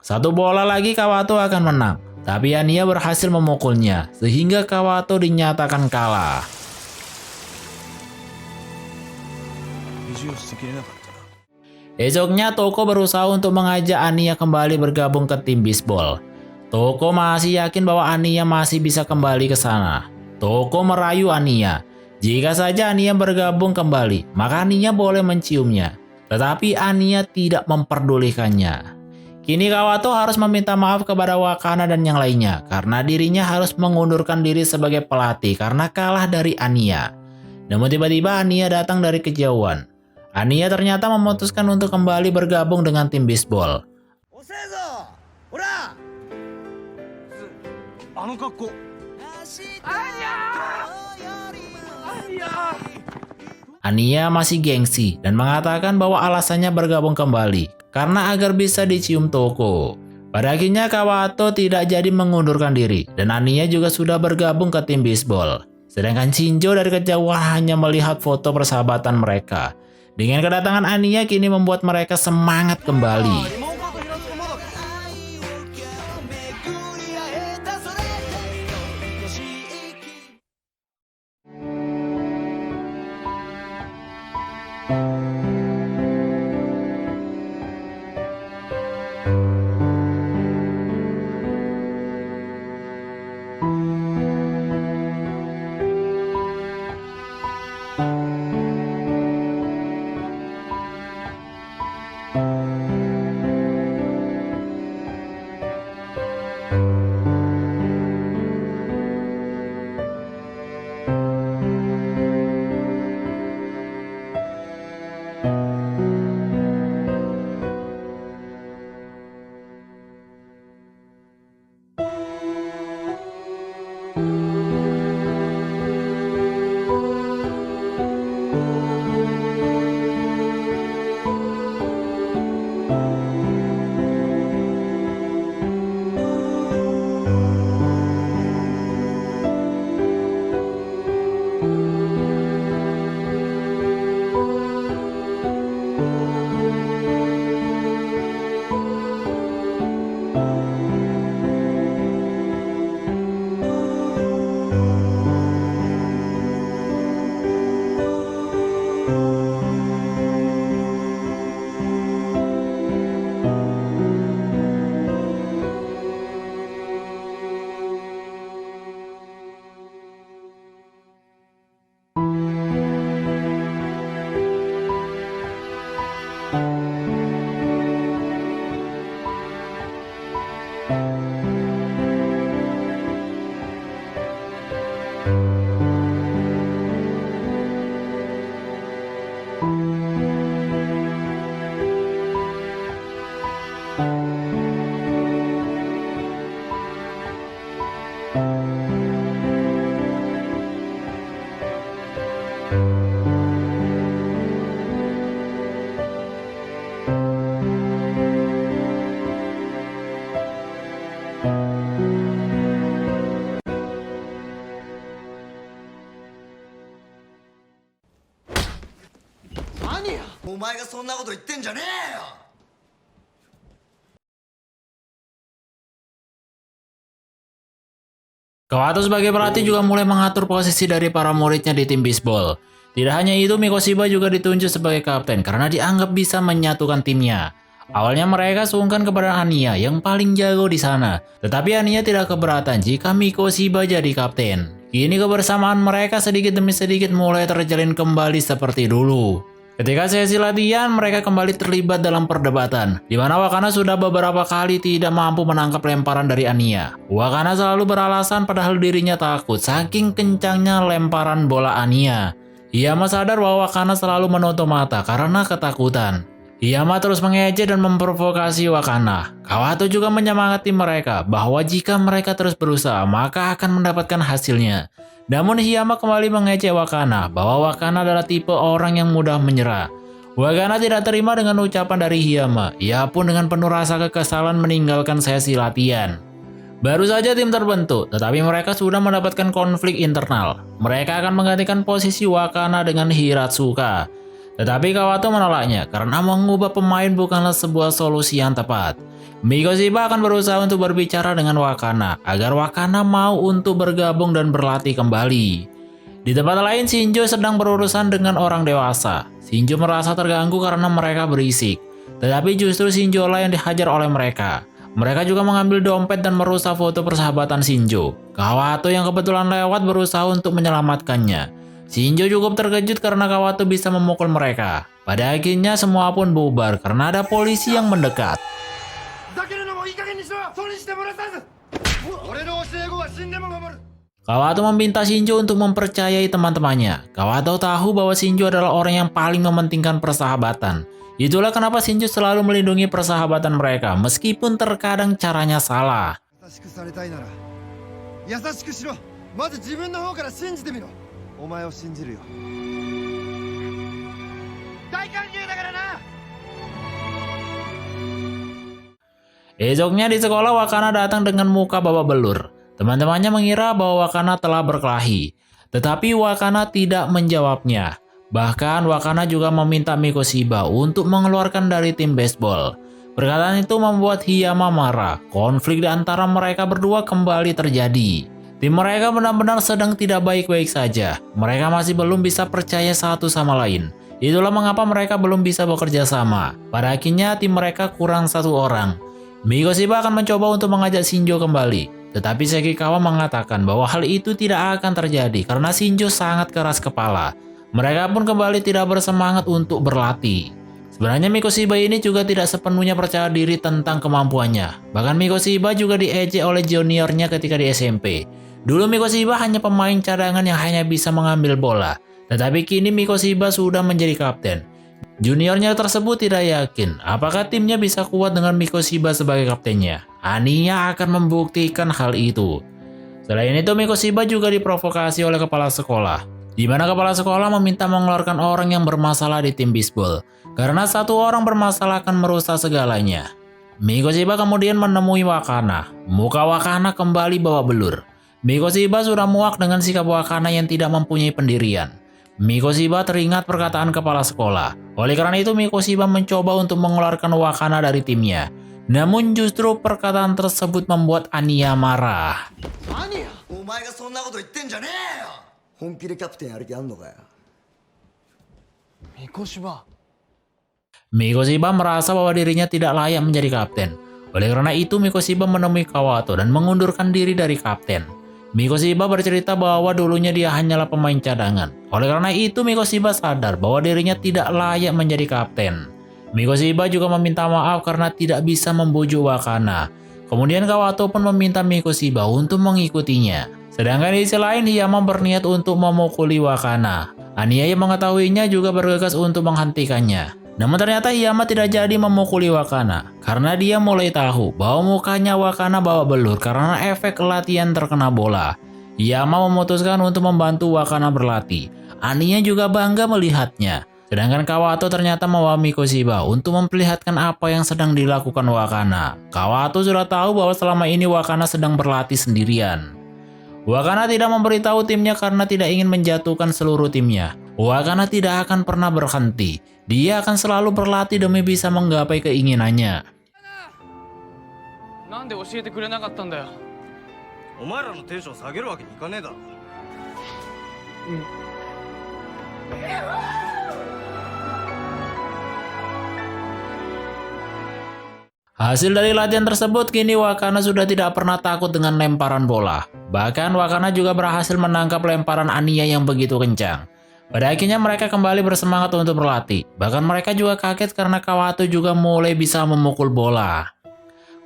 Satu bola lagi Kawato akan menang, tapi Anya berhasil memukulnya, sehingga Kawato dinyatakan kalah. 意地を捨てきれなかったな。 Esoknya Toko berusaha untuk mengajak Anya kembali bergabung ke tim bisbol. Toko masih yakin bahwa Anya masih bisa kembali ke sana. Toko merayu Anya. Jika saja Anya bergabung kembali, maka Anya boleh menciumnya. Tetapi Anya tidak memperdulikannya. Kini Kawato harus meminta maaf kepada Wakana dan yang lainnya karena dirinya harus mengundurkan diri sebagai pelatih karena kalah dari Anya. Namun tiba-tiba Anya datang dari kejauhan. Anya ternyata memutuskan untuk kembali bergabung dengan tim bisbol. 遅えぞ。ほら。あの格好。 Anya masih gengsi dan mengatakan bahwa alasannya bergabung kembali karena agar bisa dicium Toko. Pada akhirnya Kawato tidak jadi mengundurkan diri dan Anya juga sudah bergabung ke tim bisbol. Sedangkan Shinjo dari kejauhan hanya melihat foto persahabatan mereka. Dengan kedatangan Anya kini membuat mereka semangat kembali. 前がそんなこと言ってんじゃねえよ。 Kawato sebagai pelatih juga mulai mengatur posisi dari para muridnya di tim bisbol. Tidak hanya itu, Mikoshiba juga ditunjuk sebagai kapten karena dianggap bisa menyatukan timnya. Awalnya mereka sungkan kepada Anya yang paling jago di sana, tetapi Anya tidak keberatan jika Mikoshiba jadi kapten. Kini kebersamaan mereka sedikit demi sedikit mulai terjalin kembali seperti dulu. Ketika sesi latihan, mereka kembali terlibat dalam perdebatan, di mana Wakana sudah beberapa kali tidak mampu menangkap lemparan dari Anya. Wakana selalu beralasan padahal dirinya takut saking kencangnya lemparan bola Anya. Hiyama sadar bahwa Wakana selalu menutup mata karena ketakutan. Hiyama terus mengejek dan memprovokasi Wakana. Kawato juga menyemangati mereka bahwa jika mereka terus berusaha, maka akan mendapatkan hasilnya. Namun Hiyama kembali mengejek Wakana bahwa Wakana adalah tipe orang yang mudah menyerah. Wakana tidak terima dengan ucapan dari Hiyama. Ia pun dengan penuh rasa kekesalan meninggalkan sesi latihan. Baru saja tim terbentuk, tetapi mereka sudah mendapatkan konflik internal. Mereka akan menggantikan posisi Wakana dengan Hiratsuka. Tetapi Kawato menolaknya karena mengubah pemain bukanlah sebuah solusi yang tepat. Mikoshiba akan berusaha untuk berbicara dengan Wakana agar Wakana mau untuk bergabung dan berlatih kembali. Di tempat lain, Shinjo sedang berurusan dengan orang dewasa. Shinjo merasa terganggu karena mereka berisik, tetapi justru Shinjo lah yang dihajar oleh mereka. Mereka juga mengambil dompet dan merusak foto persahabatan Shinjo. Kawato yang kebetulan lewat berusaha untuk menyelamatkannya. Shinjo cukup terkejut karena Kawato bisa memukul mereka. Pada akhirnya semua pun bubar karena ada polisi yang mendekat. Kawato meminta Shinjo untuk mempercayai teman-temannya. Kawato tahu bahwa Shinjo adalah orang yang paling mementingkan persahabatan. Itulah kenapa Shinjo selalu melindungi persahabatan mereka meskipun terkadang caranya salah. Esoknya di sekolah, Wakana datang dengan muka babak belur. Teman-temannya mengira bahwa Wakana telah berkelahi, tetapi Wakana tidak menjawabnya. Bahkan Wakana juga meminta Mikoshiba untuk mengeluarkan dari tim baseball. Perkataan itu membuat Hiyama marah. Konflik di antara mereka berdua kembali terjadi. Tim mereka benar-benar sedang tidak baik-baik saja. Mereka masih belum bisa percaya satu sama lain. Itulah mengapa mereka belum bisa bekerja sama. Pada akhirnya tim mereka kurang satu orang. Mikoshiba akan mencoba untuk mengajak Shinjo kembali. Tetapi Sekikawa mengatakan bahwa hal itu tidak akan terjadi karena Shinjo sangat keras kepala. Mereka pun kembali tidak bersemangat untuk berlatih. Sebenarnya Mikoshiba ini juga tidak sepenuhnya percaya diri tentang kemampuannya. Bahkan Mikoshiba juga diejek oleh juniornya ketika di SMP. Dulu Mikoshiba hanya pemain cadangan yang hanya bisa mengambil bola. Tetapi kini Mikoshiba sudah menjadi kapten. Juniornya tersebut tidak yakin apakah timnya bisa kuat dengan Mikoshiba sebagai kaptennya. Anya akan membuktikan hal itu. Selain itu, Mikoshiba juga diprovokasi oleh kepala sekolah, di mana kepala sekolah meminta mengeluarkan orang yang bermasalah di tim bisbol, karena satu orang bermasalah akan merusak segalanya. Mikoshiba kemudian menemui Wakana. Muka Wakana kembali babak belur. Mikoshiba sudah muak dengan sikap Wakana yang tidak mempunyai pendirian. Mikoshiba teringat perkataan kepala sekolah. Oleh karena itu, Mikoshiba mencoba untuk mengeluarkan Wakana dari timnya. Namun justru perkataan tersebut membuat Anya marah. Mikoshiba merasa bahwa dirinya tidak layak menjadi kapten. Oleh karena itu, Mikoshiba menemui Kawato dan mengundurkan diri dari kapten. Mikoshiba bercerita bahwa dulunya dia hanyalah pemain cadangan. Oleh karena itu, Mikoshiba sadar bahwa dirinya tidak layak menjadi kapten. Mikoshiba juga meminta maaf karena tidak bisa membujuk Wakana. Kemudian Kawato pun meminta Mikoshiba untuk mengikutinya. Sedangkan di sisi lain, Hiyama berniat untuk memukuli Wakana. Anya yang mengetahuinya juga bergegas untuk menghentikannya. Namun ternyata Hiyama tidak jadi memukuli Wakana karena dia mulai tahu bahwa mukanya Wakana babak belur karena efek latihan terkena bola. Hiyama memutuskan untuk membantu Wakana berlatih. Anya juga bangga melihatnya. Sedangkan Kawato ternyata membawa Mikoshiba untuk memperlihatkan apa yang sedang dilakukan Wakana. Kawato sudah tahu bahwa selama ini Wakana sedang berlatih sendirian. Wakana tidak memberitahu timnya karena tidak ingin menjatuhkan seluruh timnya. Wakana tidak akan pernah berhenti. Dia akan selalu berlatih demi bisa menggapai keinginannya. なんで教えてくれなかったんだよ。お前らのテンション下げるわけにいかねえだろ。 Hasil dari latihan tersebut, kini Wakana sudah tidak pernah takut dengan lemparan bola. Bahkan Wakana juga berhasil menangkap lemparan Anya yang begitu kencang. Pada akhirnya mereka kembali bersemangat untuk berlatih. Bahkan mereka juga kaget karena Kawato juga mulai bisa memukul bola.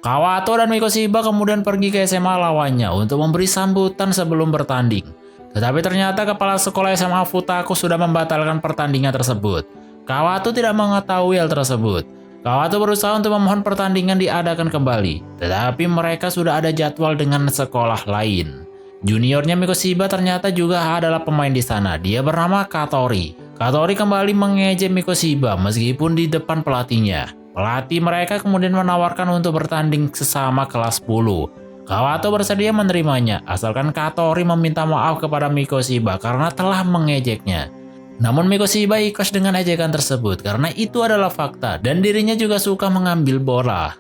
Kawato dan Mikoshiba kemudian pergi ke SMA lawannya untuk memberi sambutan sebelum bertanding. Tetapi ternyata kepala sekolah SMA Futako sudah membatalkan pertandingan tersebut. Kawato tidak mengetahui hal tersebut. Kawato berusaha untuk memohon pertandingan diadakan kembali, tetapi mereka sudah ada jadwal dengan sekolah lain. Juniornya Mikoshiba ternyata juga adalah pemain di sana. Dia bernama Katori. Katori kembali mengejek Mikoshiba meskipun di depan pelatihnya. Pelatih mereka kemudian menawarkan untuk bertanding sesama kelas 10. Kawato bersedia menerimanya, asalkan Katori meminta maaf kepada Mikoshiba karena telah mengejeknya. Namun Mikoshiba ikhlas dengan ejekan tersebut karena itu adalah fakta dan dirinya juga suka mengambil bola.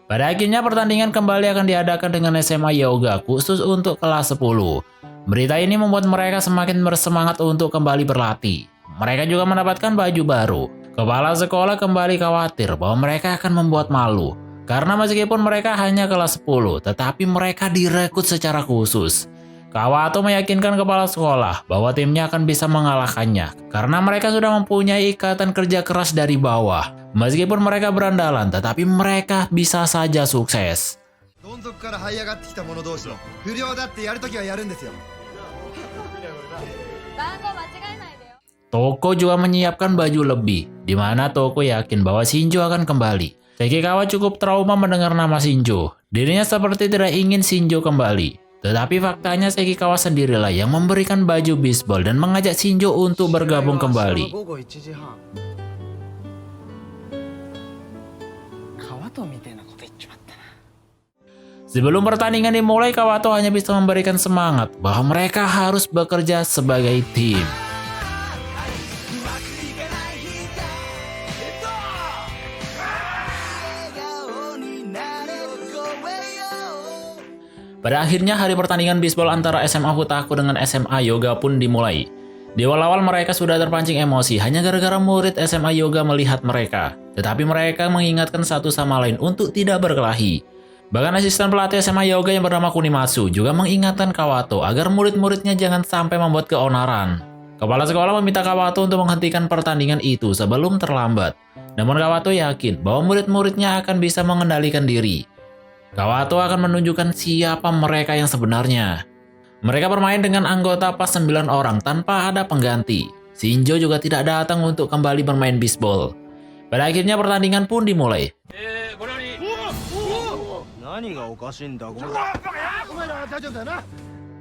Pada akhirnya pertandingan kembali akan diadakan dengan SMA Yoga khusus untuk kelas 10. Berita ini membuat mereka semakin bersemangat untuk kembali berlatih. Mereka juga mendapatkan baju baru. Kepala sekolah kembali khawatir bahwa mereka akan membuat malu. Karena meskipun mereka hanya kelas 10, tetapi mereka direkrut secara khusus. Kawato meyakinkan kepala sekolah bahwa timnya akan bisa mengalahkannya karena mereka sudah mempunyai ikatan kerja keras dari bawah. Meskipun mereka berandalan, tetapi mereka bisa saja sukses. どん底から這い上がってきた者同士の不良だってやるときはやるんですよ。 Toko juga menyiapkan baju lebih, di mana Toko yakin bahwa Shinjo akan kembali. Sekikawa cukup trauma mendengar nama Shinjo. Dirinya seperti tidak ingin Shinjo kembali. Tetapi faktanya Sekikawa sendirilah yang memberikan baju bisbol dan mengajak Shinjo untuk bergabung kembali. Sebelum pertandingan dimulai, Kawato hanya bisa memberikan semangat bahwa mereka harus bekerja sebagai tim. Pada akhirnya hari pertandingan bisbol antara SMA Futako dengan SMA Yoga pun dimulai. Di awal-awal mereka sudah terpancing emosi hanya gara-gara murid SMA Yoga melihat mereka. Tetapi mereka mengingatkan satu sama lain untuk tidak berkelahi. Bahkan asisten pelatih SMA Yoga yang bernama Kunimatsu juga mengingatkan Kawato agar murid-muridnya jangan sampai membuat keonaran. Kepala sekolah meminta Kawato untuk menghentikan pertandingan itu sebelum terlambat. Namun Kawato yakin bahwa murid-muridnya akan bisa mengendalikan diri. Kawato akan menunjukkan siapa mereka yang sebenarnya. Mereka bermain dengan anggota pas 9 orang tanpa ada pengganti. Shinjo juga tidak datang untuk kembali bermain bisbol. Pada akhirnya pertandingan pun dimulai.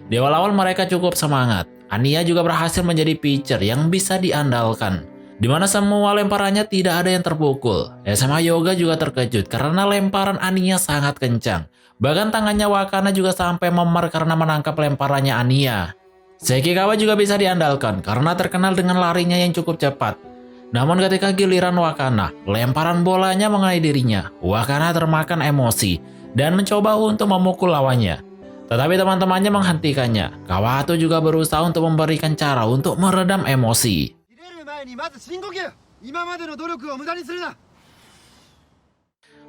Di awal-awal mereka cukup semangat. Anya juga berhasil menjadi pitcher yang bisa diandalkan, di mana semua lemparannya tidak ada yang terpukul. SMA Yoga juga terkejut karena lemparan Anya sangat kencang. Bahkan tangannya Wakana juga sampai memar karena menangkap lemparannya Anya. Sekikawa juga bisa diandalkan karena terkenal dengan larinya yang cukup cepat. Namun ketika giliran Wakana, lemparan bolanya mengenai dirinya. Wakana termakan emosi dan mencoba untuk memukul lawannya. Tetapi teman-temannya menghentikannya. Kawato juga berusaha untuk memberikan cara untuk meredam emosi.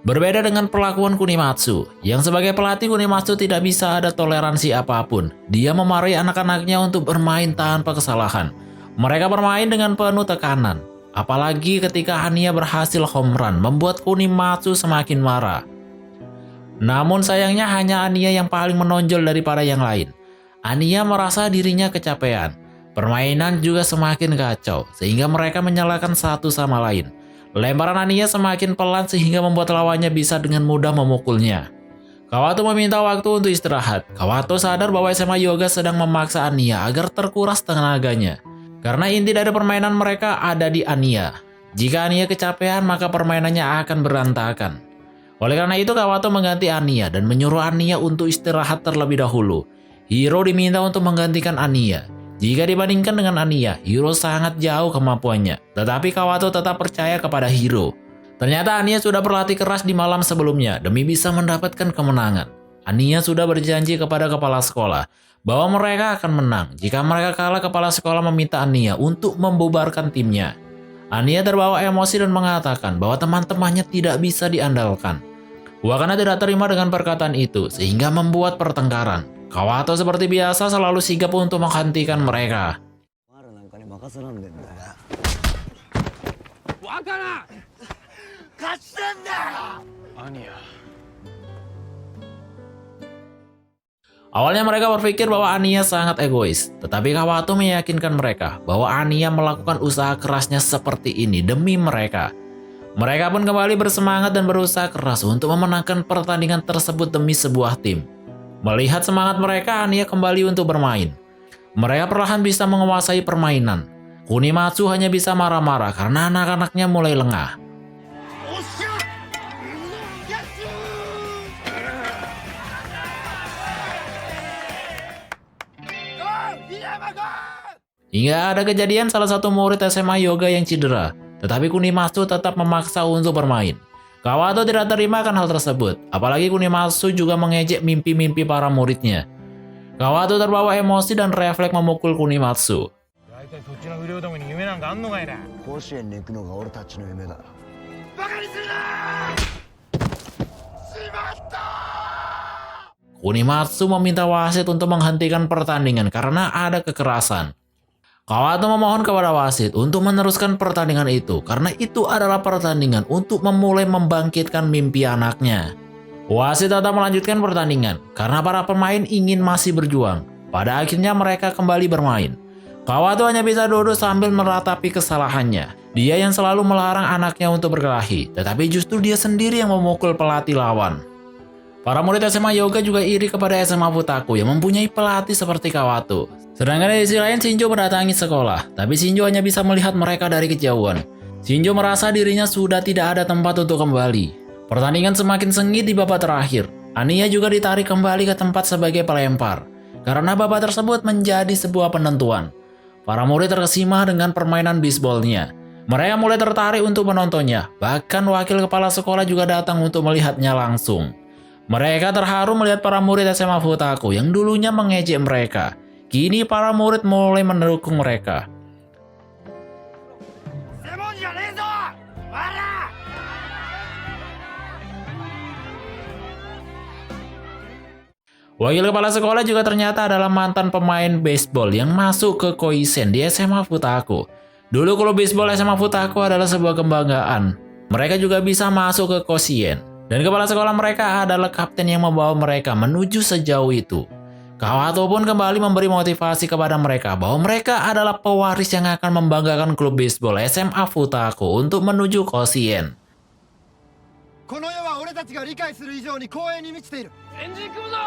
Berbeda dengan perlakuan Kunimatsu, yang sebagai pelatih Kunimatsu tidak bisa ada toleransi apapun. Dia memarahi anak-anaknya untuk bermain tanpa kesalahan. Mereka bermain dengan penuh tekanan. Apalagi ketika Anya berhasil home run, membuat Kunimatsu semakin marah. Namun sayangnya hanya Anya yang paling menonjol daripada yang lain. Anya merasa dirinya kecapean. Permainan juga semakin kacau, sehingga mereka menyalahkan satu sama lain. Lemparan Anya semakin pelan sehingga membuat lawannya bisa dengan mudah memukulnya. Kawato meminta waktu untuk istirahat. Kawato sadar bahwa SMA Yoga sedang memaksa Anya agar terkuras tenaganya. Karena inti dari permainan mereka ada di Anya. Jika Anya kecapean, maka permainannya akan berantakan. Oleh karena itu, Kawato mengganti Anya dan menyuruh Anya untuk istirahat terlebih dahulu. Hiro diminta untuk menggantikan Anya. Jika dibandingkan dengan Anya, Hiro sangat jauh kemampuannya. Tetapi Kawato tetap percaya kepada Hiro. Ternyata Anya sudah berlatih keras di malam sebelumnya demi bisa mendapatkan kemenangan. Anya sudah berjanji kepada kepala sekolah bahwa mereka akan menang. Jika mereka kalah, kepala sekolah meminta Anya untuk membubarkan timnya. Anya terbawa emosi dan mengatakan bahwa teman-temannya tidak bisa diandalkan. Wakana tidak terima dengan perkataan itu sehingga membuat pertengkaran. Kawato seperti biasa selalu sigap untuk menghentikan mereka. アニヤ Awalnya mereka berpikir bahwa Anya sangat egois, tetapi Kawato meyakinkan mereka bahwa Anya melakukan usaha kerasnya seperti ini demi mereka. Mereka pun kembali bersemangat dan berusaha keras untuk memenangkan pertandingan tersebut demi sebuah tim. Melihat semangat mereka, Anya kembali untuk bermain. Mereka perlahan bisa menguasai permainan. Kunimatsu hanya bisa marah-marah karena anak-anaknya mulai lengah. Hingga ada kejadian salah satu murid SMA Yoga yang cedera, tetapi Kunimatsu tetap memaksa untuk bermain. Kawato tidak terima akan hal tersebut, apalagi Kunimatsu juga mengejek mimpi-mimpi para muridnya. Kawato terbawa emosi dan refleks memukul Kunimatsu. 大体そっちの不良どもに夢なんかあんのかいな。甲子園に行くのが俺たちの夢だ。 Kunimatsu meminta wasit untuk menghentikan pertandingan karena ada kekerasan. Kawato memohon kepada wasit untuk meneruskan pertandingan itu karena itu adalah pertandingan untuk memulai membangkitkan mimpi anaknya. Wasit tetap melanjutkan pertandingan karena para pemain ingin masih berjuang. Pada akhirnya mereka kembali bermain. Kawato hanya bisa duduk sambil meratapi kesalahannya. Dia yang selalu melarang anaknya untuk berkelahi, tetapi justru dia sendiri yang memukul pelatih lawan. Para murid SMA Yoga juga iri kepada SMA Futaku yang mempunyai pelatih seperti Kawato. Sedangkan di sisi lain Shinjo mendatangi sekolah, tapi Shinjo hanya bisa melihat mereka dari kejauhan. Shinjo merasa dirinya sudah tidak ada tempat untuk kembali. Pertandingan semakin sengit di babak terakhir. Anya juga ditarik kembali ke tempat sebagai pelempar, karena babak tersebut menjadi sebuah penentuan. Para murid terkesima dengan permainan bisbolnya. Mereka mulai tertarik untuk menontonnya, bahkan wakil kepala sekolah juga datang untuk melihatnya langsung. Mereka terharu melihat para murid SMA Futaku yang dulunya mengejek mereka. Kini para murid mulai mendukung mereka. Wakil kepala sekolah juga ternyata adalah mantan pemain baseball yang masuk ke Koisen di SMA Futaku. Dulu klub baseball SMA Futaku adalah sebuah kebanggaan. Mereka juga bisa masuk ke Koshien. Dan kepala sekolah mereka adalah kapten yang membawa mereka menuju sejauh itu. Kawato pun kembali memberi motivasi kepada mereka bahwa mereka adalah pewaris yang akan membanggakan klub baseball SMA Futaku untuk menuju Koshien. この世は俺たちが理解する以上に光栄に満ちている。 エンジン組むぞ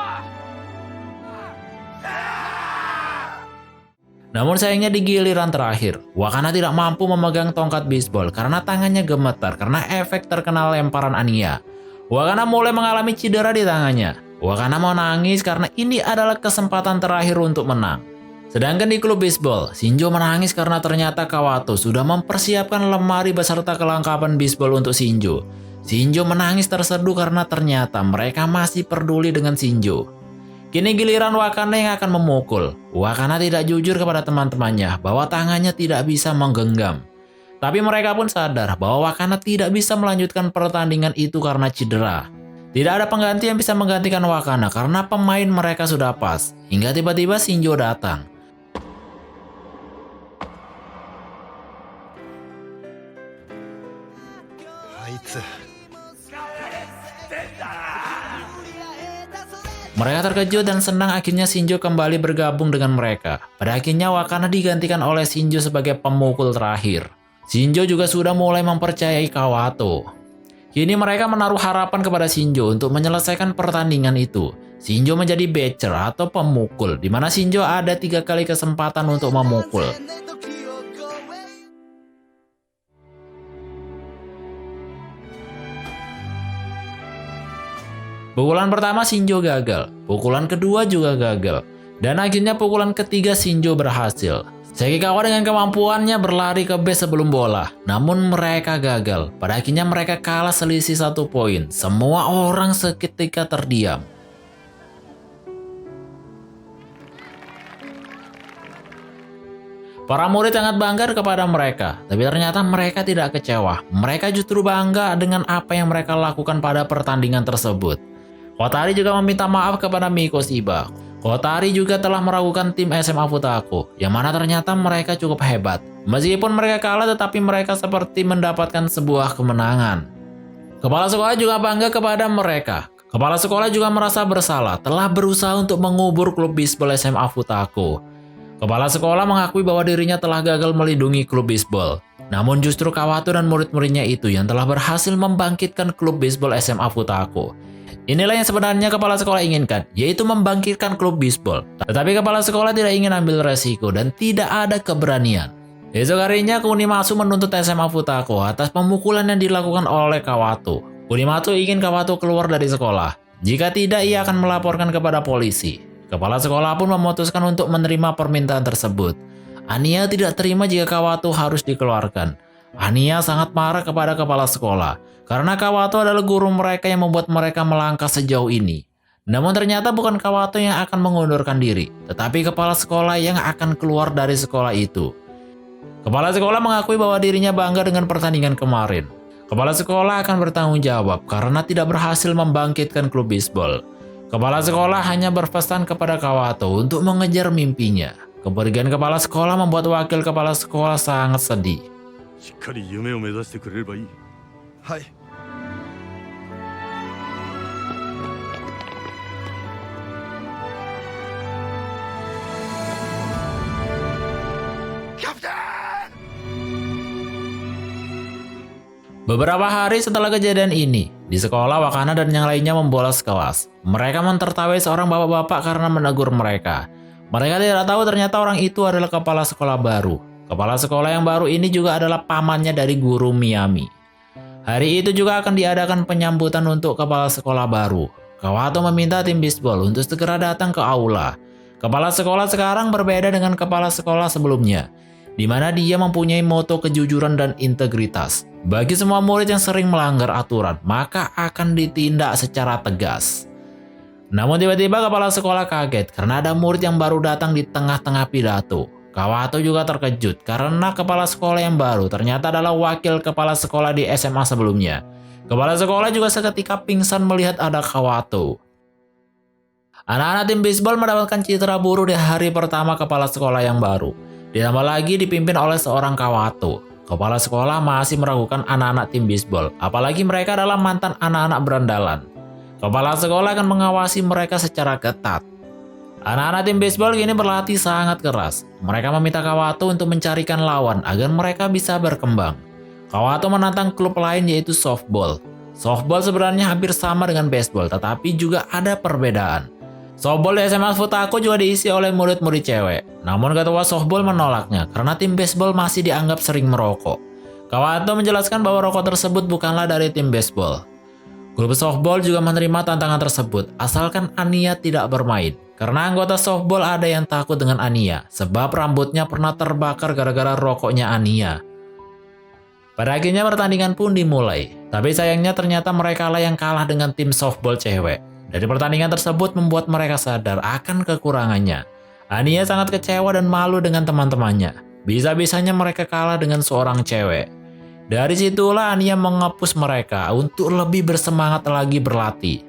Namun sayangnya di giliran terakhir, Wakana tidak mampu memegang tongkat bisbol karena tangannya gemetar karena efek terkena lemparan Anya. Wakana mulai mengalami cedera di tangannya. Wakana mau nangis karena ini adalah kesempatan terakhir untuk menang. Sedangkan di klub bisbol, Shinjo menangis karena ternyata Kawato sudah mempersiapkan lemari beserta kelengkapan bisbol untuk Shinjo. Shinjo menangis terseduh karena ternyata mereka masih peduli dengan Shinjo. Kini giliran Wakana yang akan memukul. Wakana tidak jujur kepada teman-temannya bahwa tangannya tidak bisa menggenggam. Tapi mereka pun sadar bahwa Wakana tidak bisa melanjutkan pertandingan itu karena cedera. Tidak ada pengganti yang bisa menggantikan Wakana karena pemain mereka sudah pas. Hingga tiba-tiba Shinjo datang. Mereka terkejut dan senang akhirnya Shinjo kembali bergabung dengan mereka. Pada akhirnya Wakana digantikan oleh Shinjo sebagai pemukul terakhir. Shinjo juga sudah mulai mempercayai Kawato. Kini mereka menaruh harapan kepada Shinjo untuk menyelesaikan pertandingan itu. Shinjo menjadi batcher atau pemukul, di mana Shinjo ada 3 kali kesempatan untuk memukul. Pukulan pertama Shinjo gagal, pukulan kedua juga gagal. Dan akhirnya pukulan ketiga Shinjo berhasil. Sekikawa dengan kemampuannya berlari ke base sebelum bola, namun mereka gagal. Pada akhirnya mereka kalah selisih 1 poin. Semua orang seketika terdiam. Para murid sangat bangga kepada mereka, tapi ternyata mereka tidak kecewa. Mereka justru bangga dengan apa yang mereka lakukan pada pertandingan tersebut. Kotari juga meminta maaf kepada Miko Shiba. Kotari juga telah meragukan tim SMA Futako, yang mana ternyata mereka cukup hebat. Meskipun mereka kalah, tetapi mereka seperti mendapatkan sebuah kemenangan. Kepala sekolah juga bangga kepada mereka. Kepala sekolah juga merasa bersalah, telah berusaha untuk mengubur klub bisbol SMA Futako. Kepala sekolah mengakui bahwa dirinya telah gagal melindungi klub bisbol. Namun justru Kawato dan murid-muridnya itu yang telah berhasil membangkitkan klub bisbol SMA Futako. Inilah yang sebenarnya kepala sekolah inginkan, yaitu membangkitkan klub bisbol. Tetapi kepala sekolah tidak ingin ambil resiko dan tidak ada keberanian. Esok harinya Kunimatsu menuntut SMA Futako atas pemukulan yang dilakukan oleh Kawato. Kunimatsu ingin Kawato keluar dari sekolah. Jika tidak, ia akan melaporkan kepada polisi. Kepala sekolah pun memutuskan untuk menerima permintaan tersebut. Anya tidak terima jika Kawato harus dikeluarkan. Anya sangat marah kepada kepala sekolah, karena Kawato adalah guru mereka yang membuat mereka melangkah sejauh ini. Namun ternyata bukan Kawato yang akan mengundurkan diri, tetapi kepala sekolah yang akan keluar dari sekolah itu. Kepala sekolah mengakui bahwa dirinya bangga dengan pertandingan kemarin. Kepala sekolah akan bertanggung jawab karena tidak berhasil membangkitkan klub bisbol. Kepala sekolah hanya berpesan kepada Kawato untuk mengejar mimpinya. Kepergian kepala sekolah membuat wakil kepala sekolah sangat sedih. しっかり夢を目指してくれればいい。はい。キャプテン！ Beberapa hari setelah kejadian ini, di sekolah Wakana dan yang lainnya membolos kelas. Mereka mentertawai seorang bapak-bapak karena menegur mereka. Mereka tidak tahu ternyata orang itu adalah kepala sekolah baru. Kepala sekolah yang baru ini juga adalah pamannya dari guru Miyami. Hari itu juga akan diadakan penyambutan untuk kepala sekolah baru. Kawato meminta tim bisbol untuk segera datang ke aula. Kepala sekolah sekarang berbeda dengan kepala sekolah sebelumnya, di mana dia mempunyai moto kejujuran dan integritas. Bagi semua murid yang sering melanggar aturan, maka akan ditindak secara tegas. Namun tiba-tiba kepala sekolah kaget karena ada murid yang baru datang di tengah-tengah pidato. Kawato juga terkejut karena kepala sekolah yang baru ternyata adalah wakil kepala sekolah di SMA sebelumnya. Kepala sekolah juga seketika pingsan melihat ada Kawato. Anak-anak tim bisbol mendapatkan citra buruk di hari pertama kepala sekolah yang baru. Ditambah lagi dipimpin oleh seorang Kawato. Kepala sekolah masih meragukan anak-anak tim bisbol, apalagi mereka adalah mantan anak-anak berandalan. Kepala sekolah akan mengawasi mereka secara ketat. Anak-anak tim bisbol kini berlatih sangat keras. Mereka meminta Kawato untuk mencarikan lawan agar mereka bisa berkembang. Kawato menantang klub lain yaitu softball. Softball sebenarnya hampir sama dengan baseball, tetapi juga ada perbedaan. Softball di SMA Futako juga diisi oleh murid-murid cewek. Namun ketua softball menolaknya karena tim baseball masih dianggap sering merokok. Kawato menjelaskan bahwa rokok tersebut bukanlah dari tim baseball. Klub softball juga menerima tantangan tersebut asalkan Anya tidak bermain. Karena anggota softball ada yang takut dengan Anya sebab rambutnya pernah terbakar gara-gara rokoknya Anya. Pada akhirnya pertandingan pun dimulai. Tapi sayangnya ternyata mereka lah yang kalah dengan tim softball cewek. Dari pertandingan tersebut membuat mereka sadar akan kekurangannya. Anya sangat kecewa dan malu dengan teman-temannya. Bisa-bisanya mereka kalah dengan seorang cewek. Dari situlah Anya mengepus mereka untuk lebih bersemangat lagi berlatih.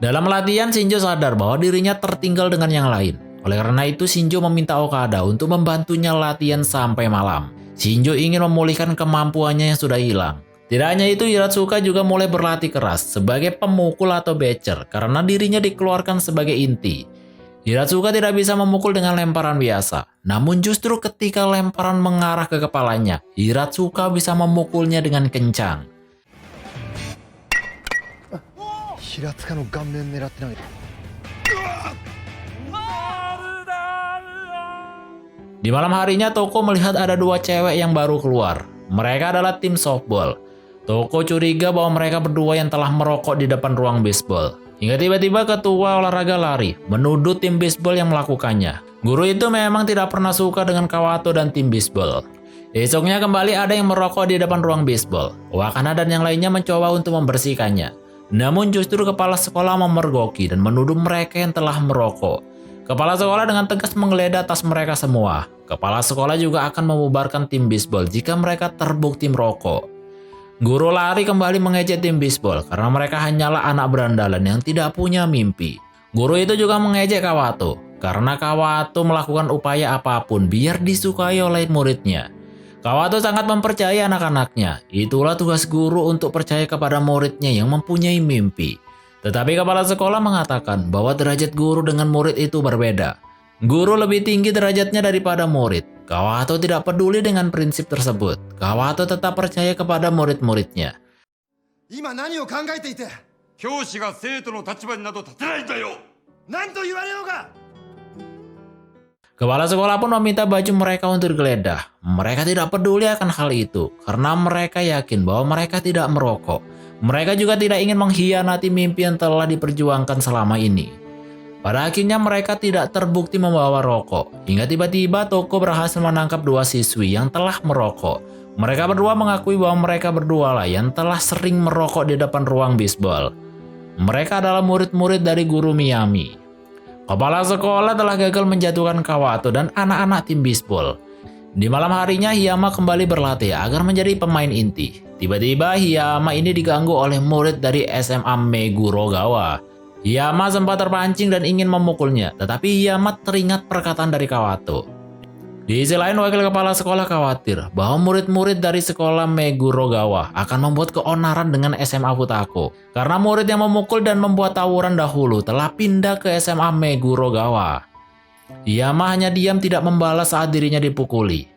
Dalam latihan, Shinjo sadar bahwa dirinya tertinggal dengan yang lain. Oleh karena itu, Shinjo meminta Okada untuk membantunya latihan sampai malam. Shinjo ingin memulihkan kemampuannya yang sudah hilang. Tidak hanya itu, Hiratsuka juga mulai berlatih keras sebagai pemukul atau becer karena dirinya dikeluarkan sebagai inti. Hiratsuka tidak bisa memukul dengan lemparan biasa. Namun justru ketika lemparan mengarah ke kepalanya, Hiratsuka bisa memukulnya dengan kencang. 平塚の顔面狙って投げて。 Di malam harinya, Toko melihat ada dua cewek yang baru keluar. Mereka adalah tim softball. Toko curiga bahwa mereka berdua yang telah merokok di depan ruang baseball. Hingga tiba-tiba ketua olahraga lari menuduh tim bisbol yang melakukannya. Guru itu memang tidak pernah suka dengan Kawato dan tim bisbol. Esoknya kembali ada yang merokok di depan ruang bisbol. Wakana dan yang lainnya mencoba untuk membersihkannya. Namun justru kepala sekolah memergoki dan menuduh mereka yang telah merokok. Kepala sekolah dengan tegas menggeledah tas mereka semua. Kepala sekolah juga akan membubarkan tim bisbol jika mereka terbukti merokok. Guru lari kembali mengejek tim bisbol karena mereka hanyalah anak berandalan yang tidak punya mimpi. Guru itu juga mengejek Kawato karena Kawato melakukan upaya apapun biar disukai oleh muridnya. Kawato sangat mempercayai anak-anaknya. Itulah tugas guru untuk percaya kepada muridnya yang mempunyai mimpi. Tetapi kepala sekolah mengatakan bahwa derajat guru dengan murid itu berbeda. Guru lebih tinggi derajatnya daripada murid. Kawato tidak peduli dengan prinsip tersebut. Kawato tetap percaya kepada murid-muridnya. 今何を考えていて、教師が生徒の立場になど立てないんだよ。何と言われようが。 Kepala sekolah pun meminta baju mereka untuk digeledah. Mereka tidak peduli akan hal itu karena mereka yakin bahwa mereka tidak merokok. Mereka juga tidak ingin mengkhianati mimpi yang telah diperjuangkan selama ini. Pada akhirnya mereka tidak terbukti membawa rokok. Hingga tiba-tiba Toko berhasil menangkap dua siswi yang telah merokok. Mereka berdua mengakui bahwa mereka berdua lah yang telah sering merokok di depan ruang bisbol. Mereka adalah murid-murid dari guru Miyami. Kepala sekolah telah gagal menjatuhkan Kawato dan anak-anak tim bisbol. Di malam harinya Hiyama kembali berlatih agar menjadi pemain inti. Tiba-tiba Hiyama ini diganggu oleh murid dari SMA Megurogawa. Hiyama sempat terpancing dan ingin memukulnya, tetapi Hiyama teringat perkataan dari Kawato. Di sisi lain, wakil kepala sekolah khawatir bahwa murid-murid dari sekolah Megurogawa akan membuat keonaran dengan SMA Futako. Karena murid yang memukul dan membuat tawuran dahulu telah pindah ke SMA Megurogawa. Hiyama hanya diam tidak membalas saat dirinya dipukuli.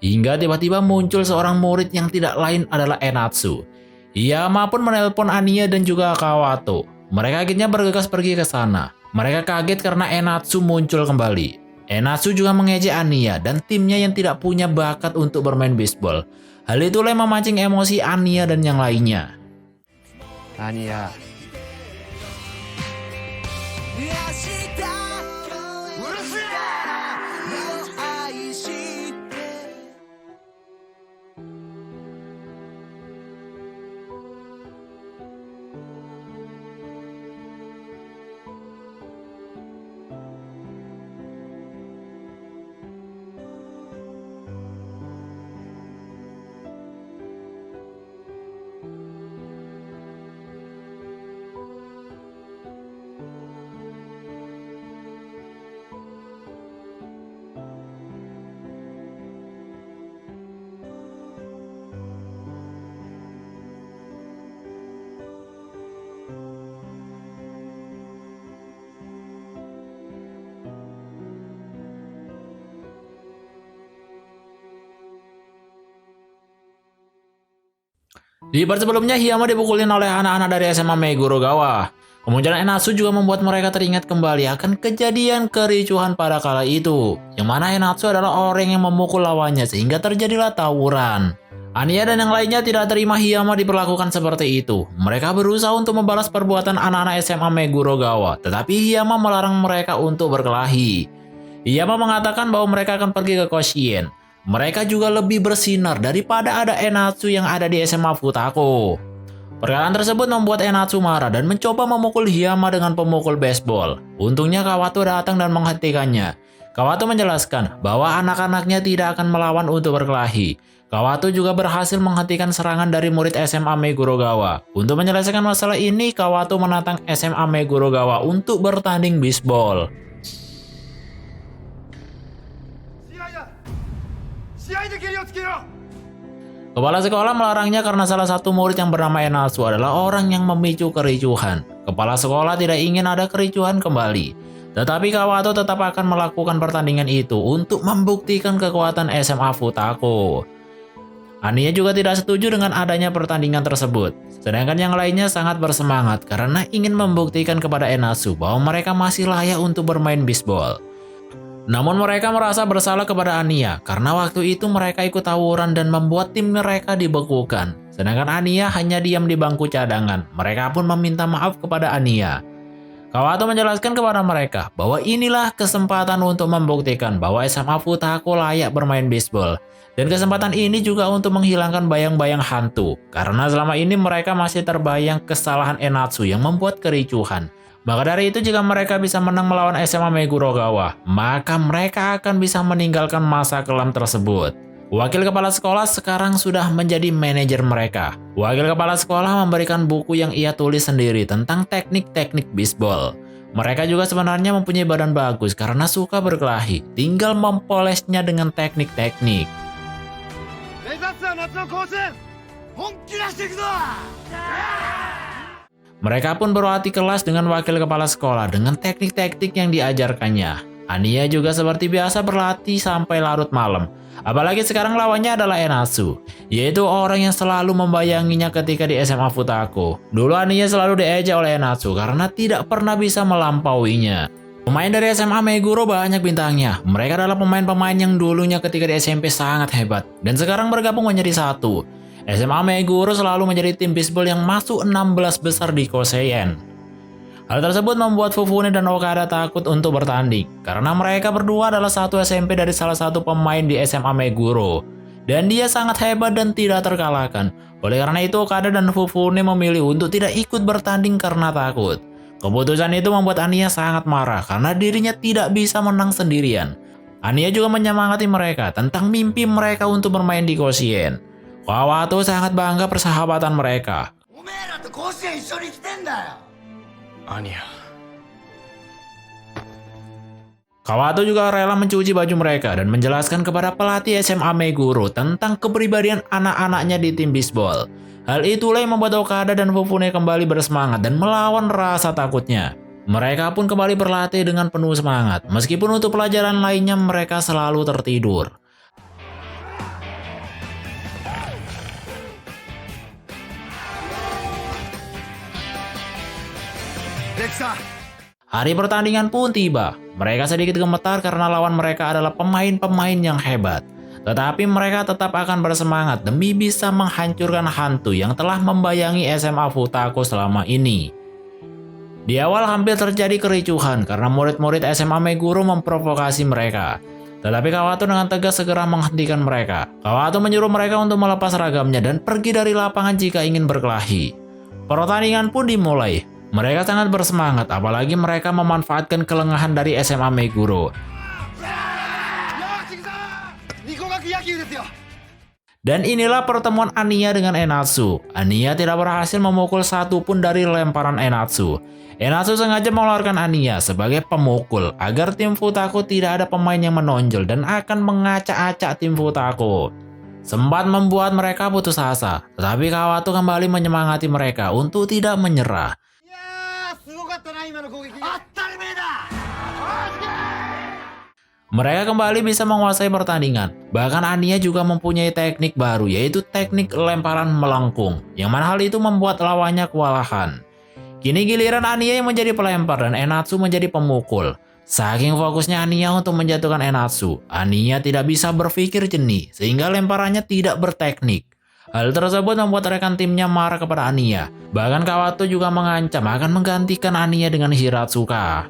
Hingga tiba-tiba muncul seorang murid yang tidak lain adalah Enatsu. Hiyama pun menelpon Anya dan juga Kawato. Mereka akhirnya bergegas pergi ke sana. Mereka kaget karena Enatsu muncul kembali. Enatsu juga mengejek Anya dan timnya yang tidak punya bakat untuk bermain bisbol. Hal itulah yang memancing emosi Anya dan yang lainnya. Anya. Di part sebelumnya Hiyama dipukulin oleh anak-anak dari SMA Megurogawa. Kemunculan Enatsu juga membuat mereka teringat kembali akan kejadian kericuhan pada kala itu, yang mana Enatsu adalah orang yang memukul lawannya sehingga terjadilah tawuran. Anya dan yang lainnya tidak terima Hiyama diperlakukan seperti itu. Mereka berusaha untuk membalas perbuatan anak-anak SMA Megurogawa, tetapi Hiyama melarang mereka untuk berkelahi. Hiyama mengatakan bahwa mereka akan pergi ke Koshien. Mereka juga lebih bersinar daripada ada Enatsu yang ada di SMA Futako. Perkataan tersebut membuat Enatsu marah dan mencoba memukul Hiyama dengan pemukul baseball. Untungnya Kawato datang dan menghentikannya. Kawato menjelaskan bahwa anak-anaknya tidak akan melawan untuk berkelahi. Kawato juga berhasil menghentikan serangan dari murid SMA Megurogawa. Untuk menyelesaikan masalah ini, Kawato menantang SMA Megurogawa untuk bertanding bisbol. Kepala sekolah melarangnya karena salah satu murid yang bernama Enatsu adalah orang yang memicu kericuhan. Kepala sekolah tidak ingin ada kericuhan kembali. Tetapi Kawato tetap akan melakukan pertandingan itu untuk membuktikan kekuatan SMA Futako. Anya juga tidak setuju dengan adanya pertandingan tersebut. Sedangkan yang lainnya sangat bersemangat karena ingin membuktikan kepada Enatsu bahwa mereka masih layak untuk bermain bisbol. Namun mereka merasa bersalah kepada Anya karena waktu itu mereka ikut tawuran dan membuat tim mereka dibekukan. Sedangkan Anya hanya diam di bangku cadangan. Mereka pun meminta maaf kepada Anya. Kawato menjelaskan kepada mereka bahwa inilah kesempatan untuk membuktikan bahwa SMA Futako layak bermain bisbol. Dan kesempatan ini juga untuk menghilangkan bayang-bayang hantu. Karena selama ini mereka masih terbayang kesalahan Enatsu yang membuat kericuhan. Maka dari itu jika mereka bisa menang melawan SMA Megurogawa, maka mereka akan bisa meninggalkan masa kelam tersebut. Wakil kepala sekolah sekarang sudah menjadi manajer mereka. Wakil kepala sekolah memberikan buku yang ia tulis sendiri tentang teknik-teknik bisbol. Mereka juga sebenarnya mempunyai badan bagus karena suka berkelahi, tinggal mempolesnya dengan teknik-teknik. Mereka pun berlatih kelas dengan wakil kepala sekolah dengan teknik-teknik yang diajarkannya. Anya juga seperti biasa berlatih sampai larut malam. Apalagi sekarang lawannya adalah Enatsu, yaitu orang yang selalu membayanginya ketika di SMA Futako. Dulu Anya selalu diejek oleh Enatsu karena tidak pernah bisa melampauinya. Pemain dari SMA Meguro banyak bintangnya. Mereka adalah pemain-pemain yang dulunya ketika di SMP sangat hebat dan sekarang bergabung menjadi satu. SMA Meguro selalu menjadi tim bisbol yang masuk 16 besar di Koseien. Hal tersebut membuat Fufune dan Okada takut untuk bertanding, karena mereka berdua adalah satu SMP dari salah satu pemain di SMA Meguro. Dan dia sangat hebat dan tidak terkalahkan. Oleh karena itu Okada dan Fufune memilih untuk tidak ikut bertanding karena takut. Keputusan itu membuat Anya sangat marah karena dirinya tidak bisa menang sendirian. Anya juga menyemangati mereka tentang mimpi mereka untuk bermain di Koshien. Kawato sangat bangga persahabatan mereka. Anya. Kawato juga rela mencuci baju mereka dan menjelaskan kepada pelatih SMA Meguro tentang kepribadian anak-anaknya di tim bisbol. Hal itulah yang membuat Okada dan Fufune kembali bersemangat dan melawan rasa takutnya. Mereka pun kembali berlatih dengan penuh semangat, meskipun untuk pelajaran lainnya mereka selalu tertidur. Hari pertandingan pun tiba. Mereka sedikit gemetar karena lawan mereka adalah pemain-pemain yang hebat. Tetapi mereka tetap akan bersemangat demi bisa menghancurkan hantu yang telah membayangi SMA Futako selama ini. Di awal hampir terjadi kericuhan karena murid-murid SMA Meguro memprovokasi mereka. Tetapi Kawato dengan tegas segera menghentikan mereka. Kawato menyuruh mereka untuk melepas seragamnya dan pergi dari lapangan jika ingin berkelahi. Pertandingan pun dimulai. Mereka sangat bersemangat, apalagi mereka memanfaatkan kelengahan dari SMA Meguro. Dan inilah pertemuan Anya dengan Enatsu. Anya tidak berhasil memukul satu pun dari lemparan Enatsu. Enatsu sengaja mengeluarkan Anya sebagai pemukul agar tim Futako tidak ada pemain yang menonjol dan akan mengacak-acak tim Futako. Sempat membuat mereka putus asa, tetapi Kawato kembali menyemangati mereka untuk tidak menyerah. Mereka kembali bisa menguasai pertandingan. Bahkan Anya juga mempunyai teknik baru, yaitu teknik lemparan melengkung, yang mana hal itu membuat lawannya kewalahan. Kini giliran Anya yang menjadi pelempar dan Enatsu menjadi pemukul. Saking fokusnya Anya untuk menjatuhkan Enatsu, Anya tidak bisa berpikir jernih sehingga lemparannya tidak berteknik. Hal tersebut membuat rekan timnya marah kepada Anya. Bahkan Kawato juga mengancam akan menggantikan Anya dengan Hiratsuka.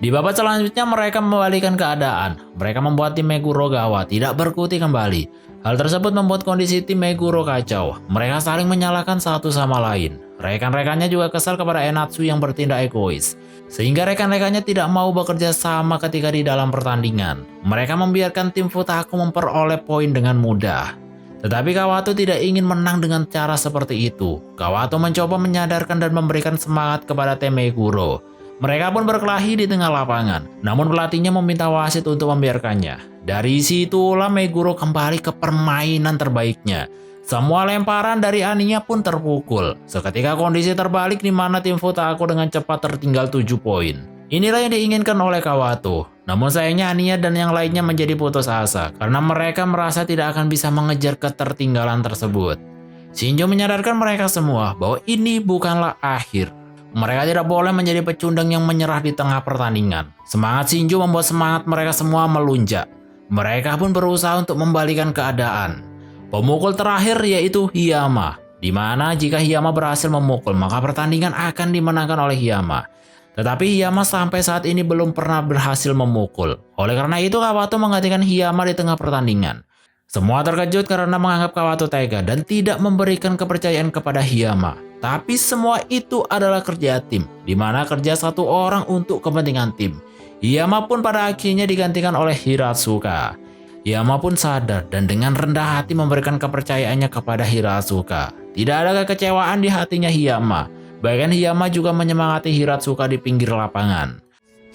Di babak selanjutnya mereka membalikan keadaan. Mereka membuat tim Megurogawa tidak berkutik kembali. Hal tersebut membuat kondisi tim Meguro kacau. Mereka saling menyalahkan satu sama lain. Rekan-rekannya juga kesal kepada Enatsu yang bertindak egois. Sehingga rekan-rekannya tidak mau bekerja sama ketika di dalam pertandingan. Mereka membiarkan tim Futako memperoleh poin dengan mudah. Tetapi Kawato tidak ingin menang dengan cara seperti itu. Kawato mencoba menyadarkan dan memberikan semangat kepada tim Meguro. Mereka pun berkelahi di tengah lapangan, namun pelatihnya meminta wasit untuk membiarkannya. Dari situlah Meguro kembali ke permainan terbaiknya. Semua lemparan dari Anya pun terpukul. Seketika kondisi terbalik di mana tim Futako dengan cepat tertinggal 7 poin. Inilah yang diinginkan oleh Kawato. Namun sayangnya Anya dan yang lainnya menjadi putus asa karena mereka merasa tidak akan bisa mengejar ketertinggalan tersebut. Shinjo menyadarkan mereka semua bahwa ini bukanlah akhir. Mereka tidak boleh menjadi pecundang yang menyerah di tengah pertandingan. Semangat Shinjo membuat semangat mereka semua melunjak. Mereka pun berusaha untuk membalikan keadaan. Pemukul terakhir yaitu Hiyama, di mana jika Hiyama berhasil memukul maka pertandingan akan dimenangkan oleh Hiyama. Tetapi Hiyama sampai saat ini belum pernah berhasil memukul. Oleh karena itu Kawato menggantikan Hiyama di tengah pertandingan. Semua terkejut karena menganggap Kawato tega dan tidak memberikan kepercayaan kepada Hiyama. Tapi semua itu adalah kerja tim, di mana kerja satu orang untuk kepentingan tim. Hiyama pun pada akhirnya digantikan oleh Hiratsuka. Hiyama pun sadar dan dengan rendah hati memberikan kepercayaannya kepada Hiratsuka. Tidak ada kekecewaan di hatinya Hiyama. Bahkan Hiyama juga menyemangati Hiratsuka di pinggir lapangan.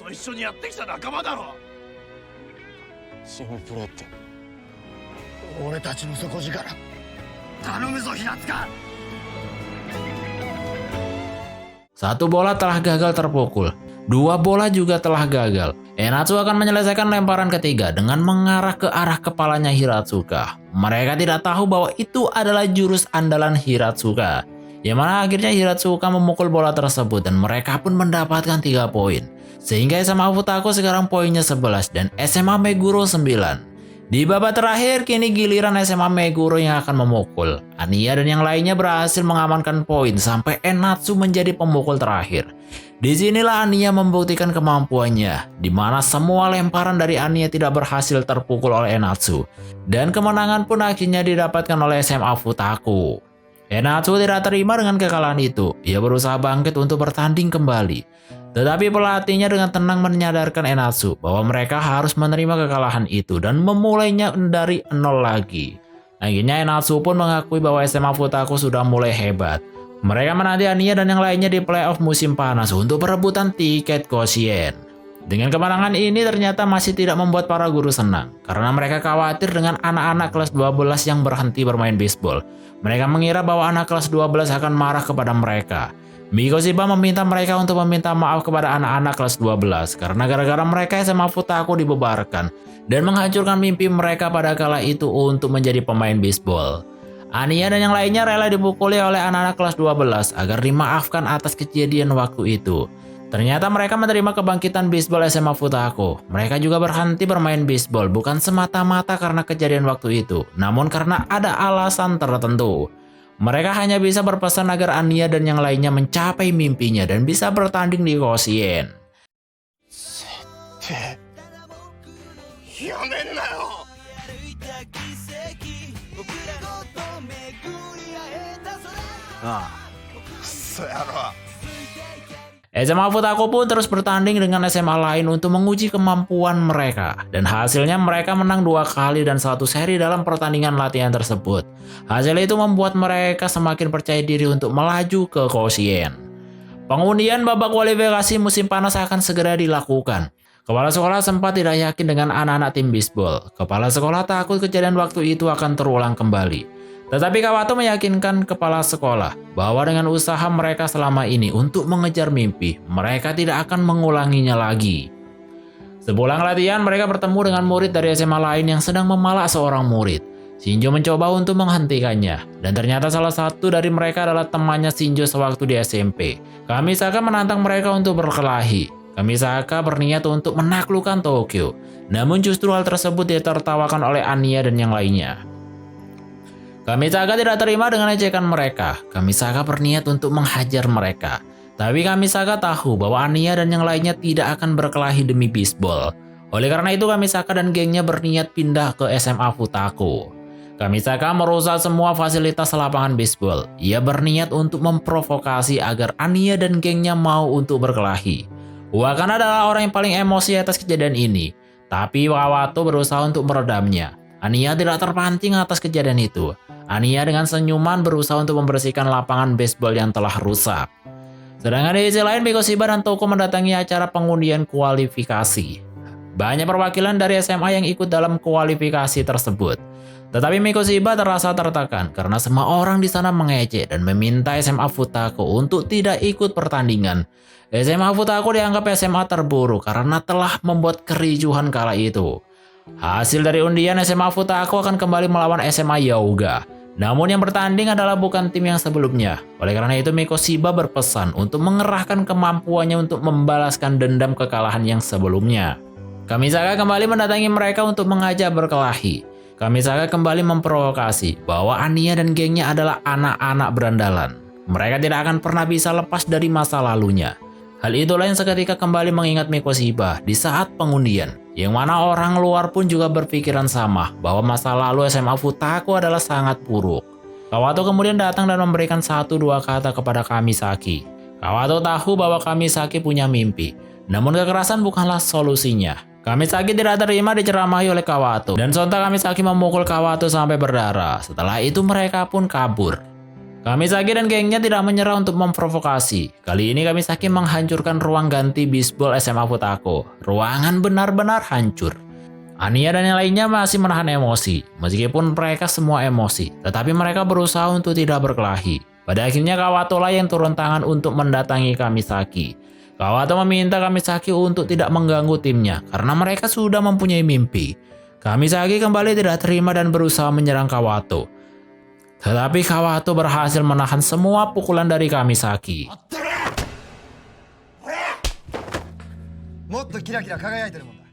と一緒にやってきた仲間だろ。チームプレーって。俺たちの底力頼むぞ平塚。 Satu bola telah gagal terpukul, 2 bola juga telah gagal. Enatsu akan menyelesaikan lemparan ketiga dengan mengarah ke arah kepalanya Hiratsuka. Mereka tidak tahu bahwa itu adalah jurus andalan Hiratsuka. Yang mana akhirnya Hiratsuka memukul bola tersebut dan mereka pun mendapatkan 3 poin. Sehingga SMA Futako sekarang poinnya 11 dan SMA Meguro 9. Di babak terakhir, kini giliran SMA Meguro yang akan memukul. Anya dan yang lainnya berhasil mengamankan poin sampai Enatsu menjadi pemukul terakhir. Disinilah Anya membuktikan kemampuannya, di mana semua lemparan dari Anya tidak berhasil terpukul oleh Enatsu. Dan kemenangan pun akhirnya didapatkan oleh SMA Futako. Enatsu tidak terima dengan kekalahan itu. Ia berusaha bangkit untuk bertanding kembali. Tetapi pelatihnya dengan tenang menyadarkan Enatsu bahwa mereka harus menerima kekalahan itu dan memulainya dari nol lagi. Akhirnya Enatsu pun mengakui bahwa SMA Futako sudah mulai hebat. Mereka menanti Anya dan yang lainnya di playoff musim panas untuk perebutan tiket Koshien. Dengan kemenangan ini ternyata masih tidak membuat para guru senang, karena mereka khawatir dengan anak-anak kelas 12 yang berhenti bermain bisbol. Mereka mengira bahwa anak kelas 12 akan marah kepada mereka. Mikoshiba meminta mereka untuk meminta maaf kepada anak-anak kelas 12 karena gara-gara mereka SMA Futako dibubarkan dan menghancurkan mimpi mereka pada kala itu untuk menjadi pemain bisbol. Anya dan yang lainnya rela dipukuli oleh anak-anak kelas 12 agar dimaafkan atas kejadian waktu itu. Ternyata mereka menerima kebangkitan bisbol SMA Futako. Mereka juga berhenti bermain bisbol bukan semata-mata karena kejadian waktu itu, namun karena ada alasan tertentu. Mereka hanya bisa berpesan agar Anya dan yang lainnya mencapai mimpinya dan bisa bertanding di Koshien. やめんなよ。ああ、クソ野郎。 SMA Futako pun terus bertanding dengan SMA lain untuk menguji kemampuan mereka. Dan hasilnya mereka menang 2 kali dan 1 seri dalam pertandingan latihan tersebut. Hasil itu membuat mereka semakin percaya diri untuk melaju ke Koshien. Pengundian babak kualifikasi musim panas akan segera dilakukan. Kepala sekolah sempat tidak yakin dengan anak-anak tim bisbol. Kepala sekolah takut kejadian waktu itu akan terulang kembali. Tetapi Kawato meyakinkan kepala sekolah bahwa dengan usaha mereka selama ini untuk mengejar mimpi, mereka tidak akan mengulanginya lagi. Sepulang latihan, mereka bertemu dengan murid dari SMA lain yang sedang memalak seorang murid. Shinjo mencoba untuk menghentikannya, dan ternyata salah satu dari mereka adalah temannya Shinjo sewaktu di SMP. Kamisaka menantang mereka untuk berkelahi. Kamisaka berniat untuk menaklukkan Tokyo, namun justru hal tersebut ditertawakan oleh Anya dan yang lainnya. Kamisaka tidak terima dengan ejekan mereka. Kamisaka berniat untuk menghajar mereka. Tapi Kamisaka tahu bahwa Anya dan yang lainnya tidak akan berkelahi demi bisbol. Oleh karena itu Kamisaka dan gengnya berniat pindah ke SMA Futako. Kamisaka merusak semua fasilitas lapangan bisbol. Ia berniat untuk memprovokasi agar Anya dan gengnya mau untuk berkelahi. Wakana adalah orang yang paling emosi atas kejadian ini. Tapi Kawato berusaha untuk meredamnya. Anya tidak terpancing atas kejadian itu. Anya dengan senyuman berusaha untuk membersihkan lapangan baseball yang telah rusak. Sedangkan di sisi lain, Mikoshiba dan Toko mendatangi acara pengundian kualifikasi. Banyak perwakilan dari SMA yang ikut dalam kualifikasi tersebut. Tetapi Mikoshiba terasa tertekan karena semua orang di sana mengejek dan meminta SMA Futako untuk tidak ikut pertandingan. SMA Futako dianggap SMA terburuk karena telah membuat kericuhan kala itu. Hasil dari undian, SMA Futako akan kembali melawan SMA Hyouga. Namun yang bertanding adalah bukan tim yang sebelumnya. Oleh karena itu Mikoshiba berpesan untuk mengerahkan kemampuannya untuk membalaskan dendam kekalahan yang sebelumnya. Kamisaka kembali mendatangi mereka untuk mengajak berkelahi. Kamisaka kembali memprovokasi bahwa Anya dan gengnya adalah anak-anak berandalan. Mereka tidak akan pernah bisa lepas dari masa lalunya. Hal itulah yang seketika kembali mengingat Mikoshiba di saat pengundian, yang mana orang luar pun juga berpikiran sama bahwa masa lalu SMA Futako adalah sangat buruk. Kawato kemudian datang dan memberikan 1-2 kata kepada Kamisaki. Kawato tahu bahwa Kamisaki punya mimpi, namun kekerasan bukanlah solusinya. Kamisaki tidak terima diceramahi oleh Kawato, dan sontak Kamisaki memukul Kawato sampai berdarah. Setelah itu mereka pun kabur. Kamisaki dan gengnya tidak menyerah untuk memprovokasi. Kali ini Kamisaki menghancurkan ruang ganti bisbol SMA Futako. Ruangan benar-benar hancur. Anya dan yang lainnya masih menahan emosi. Meskipun mereka semua emosi, tetapi mereka berusaha untuk tidak berkelahi. Pada akhirnya Kawato lah yang turun tangan untuk mendatangi Kamisaki. Kawato meminta Kamisaki untuk tidak mengganggu timnya karena mereka sudah mempunyai mimpi. Kamisaki kembali tidak terima dan berusaha menyerang Kawato. Tetapi Kawato berhasil menahan semua pukulan dari Kamisaki. もっとキラキラ輝いてるもんだ。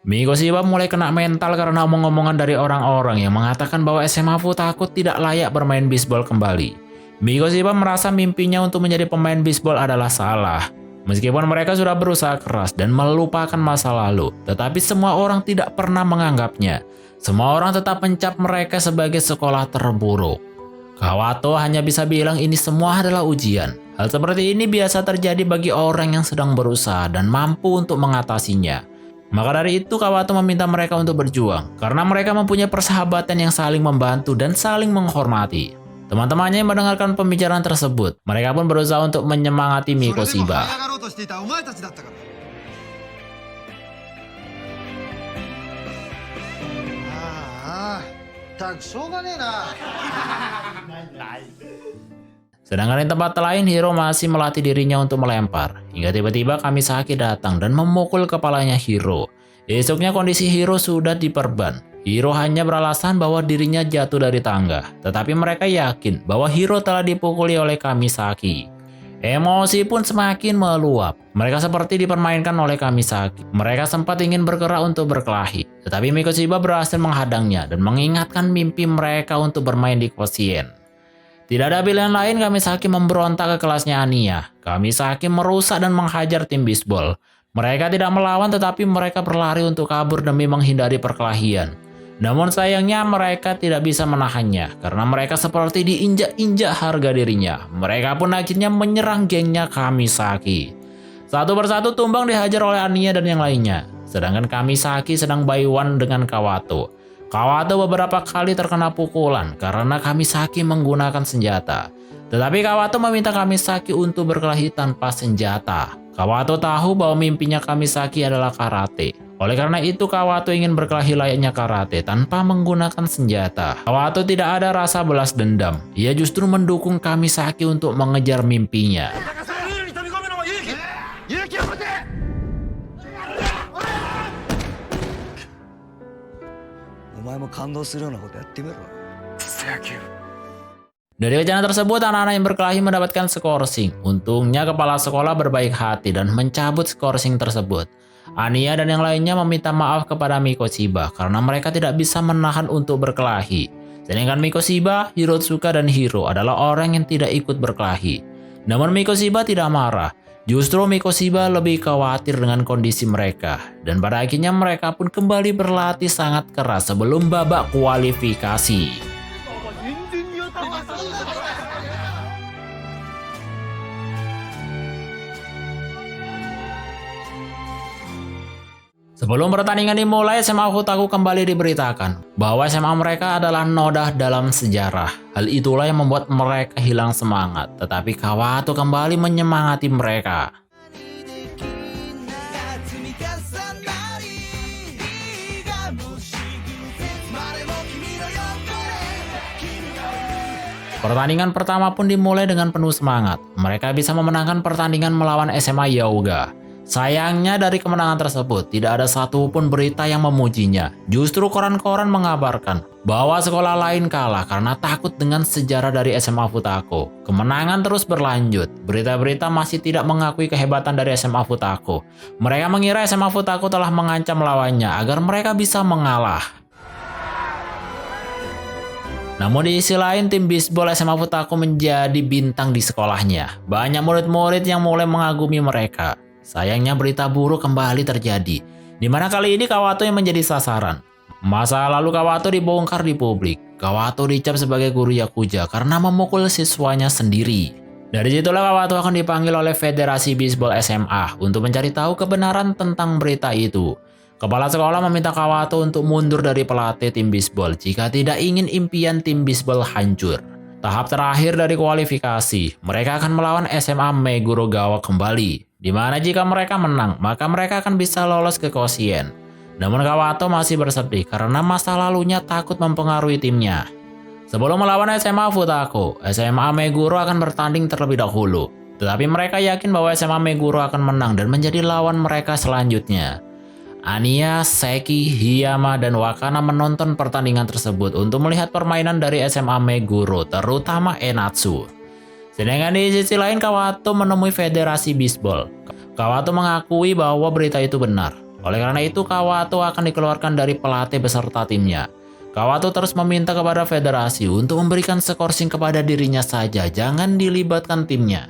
Mikoshiba mulai kena mental karena omong-omongan dari orang-orang yang mengatakan bahwa SMA Futako tidak layak bermain bisbol kembali. Mikoshiba merasa mimpinya untuk menjadi pemain bisbol adalah salah. Meskipun mereka sudah berusaha keras dan melupakan masa lalu, tetapi semua orang tidak pernah menganggapnya. Semua orang tetap mencap mereka sebagai sekolah terburuk. Kawato hanya bisa bilang ini semua adalah ujian. Hal seperti ini biasa terjadi bagi orang yang sedang berusaha dan mampu untuk mengatasinya. Maka dari itu Kawato meminta mereka untuk berjuang, karena mereka mempunyai persahabatan yang saling membantu dan saling menghormati. Teman-temannya yang mendengarkan pembicaraan tersebut, mereka pun berusaha untuk menyemangati それでも Mikoshiba. 這い上がろうとしていたお前たちだったから。ああ、たくしょうがねえな。 Sedangkan di tempat lain, Hiro masih melatih dirinya untuk melempar. Hingga tiba-tiba Kamisaki datang dan memukul kepalanya Hiro. Esoknya kondisi Hiro sudah diperban. Hiro hanya beralasan bahwa dirinya jatuh dari tangga. Tetapi mereka yakin bahwa Hiro telah dipukuli oleh Kamisaki. Emosi pun semakin meluap. Mereka seperti dipermainkan oleh Kamisaki. Mereka sempat ingin bergerak untuk berkelahi. Tetapi Mikoshiba berhasil menghadangnya dan mengingatkan mimpi mereka untuk bermain di Koshien. Tidak ada pilihan lain, Kamisaki memberontak ke kelasnya Anya. Kamisaki merusak dan menghajar tim bisbol. Mereka tidak melawan tetapi mereka berlari untuk kabur demi menghindari perkelahian. Namun sayangnya mereka tidak bisa menahannya karena mereka seperti diinjak-injak harga dirinya. Mereka pun akhirnya menyerang gengnya Kamisaki. Satu persatu tumbang dihajar oleh Anya dan yang lainnya. Sedangkan Kamisaki sedang by one dengan Kawato. Kawato beberapa kali terkena pukulan karena Kamisaki menggunakan senjata. Tetapi Kawato meminta Kamisaki untuk berkelahi tanpa senjata. Kawato tahu bahwa mimpinya Kamisaki adalah karate. Oleh karena itu Kawato ingin berkelahi layaknya karate tanpa menggunakan senjata. Kawato tidak ada rasa balas dendam. Ia justru mendukung Kamisaki untuk mengejar mimpinya. 勇気を持て。 お前も感動するようなことやってみろ。 Dari kejadian tersebut, anak-anak yang berkelahi mendapatkan skorsing. Untungnya kepala sekolah berbaik hati dan mencabut skorsing tersebut. Anya dan yang lainnya meminta maaf kepada Mikoshiba karena mereka tidak bisa menahan untuk berkelahi. Sedangkan Mikoshiba, Hirotsuka, dan Hiro adalah orang yang tidak ikut berkelahi. Namun Mikoshiba tidak marah. Justru Mikoshiba lebih khawatir dengan kondisi mereka. Dan pada akhirnya mereka pun kembali berlatih sangat keras sebelum babak kualifikasi. Sebelum pertandingan dimulai, SMA Futako kembali diberitakan bahwa SMA mereka adalah noda dalam sejarah. Hal itulah yang membuat mereka hilang semangat, tetapi Kawato kembali menyemangati mereka. Pertandingan pertama pun dimulai dengan penuh semangat. Mereka bisa memenangkan pertandingan melawan SMA Hyouga. Sayangnya dari kemenangan tersebut tidak ada satupun berita yang memujinya. Justru koran-koran mengabarkan bahwa sekolah lain kalah karena takut dengan sejarah dari SMA Futako. Kemenangan terus berlanjut. Berita-berita masih tidak mengakui kehebatan dari SMA Futako. Mereka mengira SMA Futako telah mengancam lawannya agar mereka bisa mengalah. Namun di sisi lain, tim bisbol SMA Futako menjadi bintang di sekolahnya. Banyak murid-murid yang mulai mengagumi mereka. Sayangnya berita buruk kembali terjadi, di mana kali ini Kawato yang menjadi sasaran. Masa lalu Kawato dibongkar di publik. Kawato dicap sebagai guru Yakuza karena memukul siswanya sendiri. Dari situlah Kawato akan dipanggil oleh Federasi Bisbol SMA untuk mencari tahu kebenaran tentang berita itu. Kepala sekolah meminta Kawato untuk mundur dari pelatih tim bisbol jika tidak ingin impian tim bisbol hancur. Tahap terakhir dari kualifikasi, mereka akan melawan SMA Megurogawa kembali, di mana jika mereka menang, maka mereka akan bisa lolos ke Koshien. Namun Kawato masih bersedih karena masa lalunya takut mempengaruhi timnya. Sebelum melawan SMA Futako, SMA Meguro akan bertanding terlebih dahulu. Tetapi mereka yakin bahwa SMA Meguro akan menang dan menjadi lawan mereka selanjutnya. Anya, Seki, Hiyama, dan Wakana menonton pertandingan tersebut untuk melihat permainan dari SMA Meguro, terutama Enatsu. Sedangkan di sisi lain Kawato menemui Federasi Bisbol. Kawato mengakui bahwa berita itu benar. Oleh karena itu Kawato akan dikeluarkan dari pelatih beserta timnya. Kawato terus meminta kepada federasi untuk memberikan skorsing kepada dirinya saja, jangan dilibatkan timnya.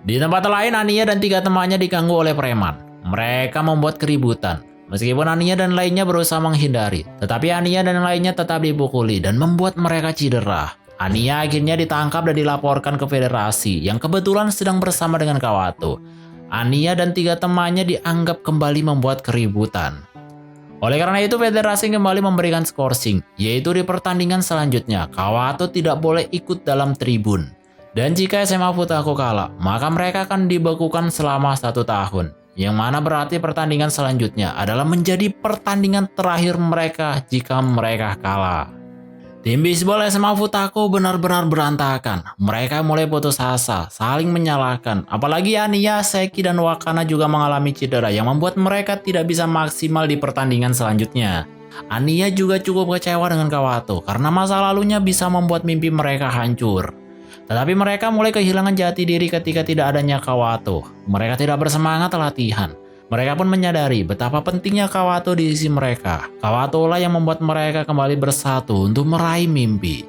Di tempat lain, Anya dan 3 temannya diganggu oleh preman. Mereka membuat keributan. Meskipun Anya dan lainnya berusaha menghindari, tetapi Anya dan lainnya tetap dipukuli dan membuat mereka cedera. Anya akhirnya ditangkap dan dilaporkan ke federasi yang kebetulan sedang bersama dengan Kawato. Anya dan 3 temannya dianggap kembali membuat keributan. Oleh karena itu federasi kembali memberikan skorsing, yaitu di pertandingan selanjutnya Kawato tidak boleh ikut dalam tribun. Dan jika SMA Futako kalah, maka mereka akan dibekukan selama 1 tahun. Yang mana berarti pertandingan selanjutnya adalah menjadi pertandingan terakhir mereka jika mereka kalah. Tim bisbol SMA Futako benar-benar berantakan. Mereka mulai putus asa, saling menyalahkan. Apalagi Anya, Seki, dan Wakana juga mengalami cedera yang membuat mereka tidak bisa maksimal di pertandingan selanjutnya. Anya juga cukup kecewa dengan Kawato karena masa lalunya bisa membuat mimpi mereka hancur. Tetapi mereka mulai kehilangan jati diri ketika tidak adanya Kawato. Mereka tidak bersemangat latihan. Mereka pun menyadari betapa pentingnya Kawato di sisi mereka. Kawato lah yang membuat mereka kembali bersatu untuk meraih mimpi.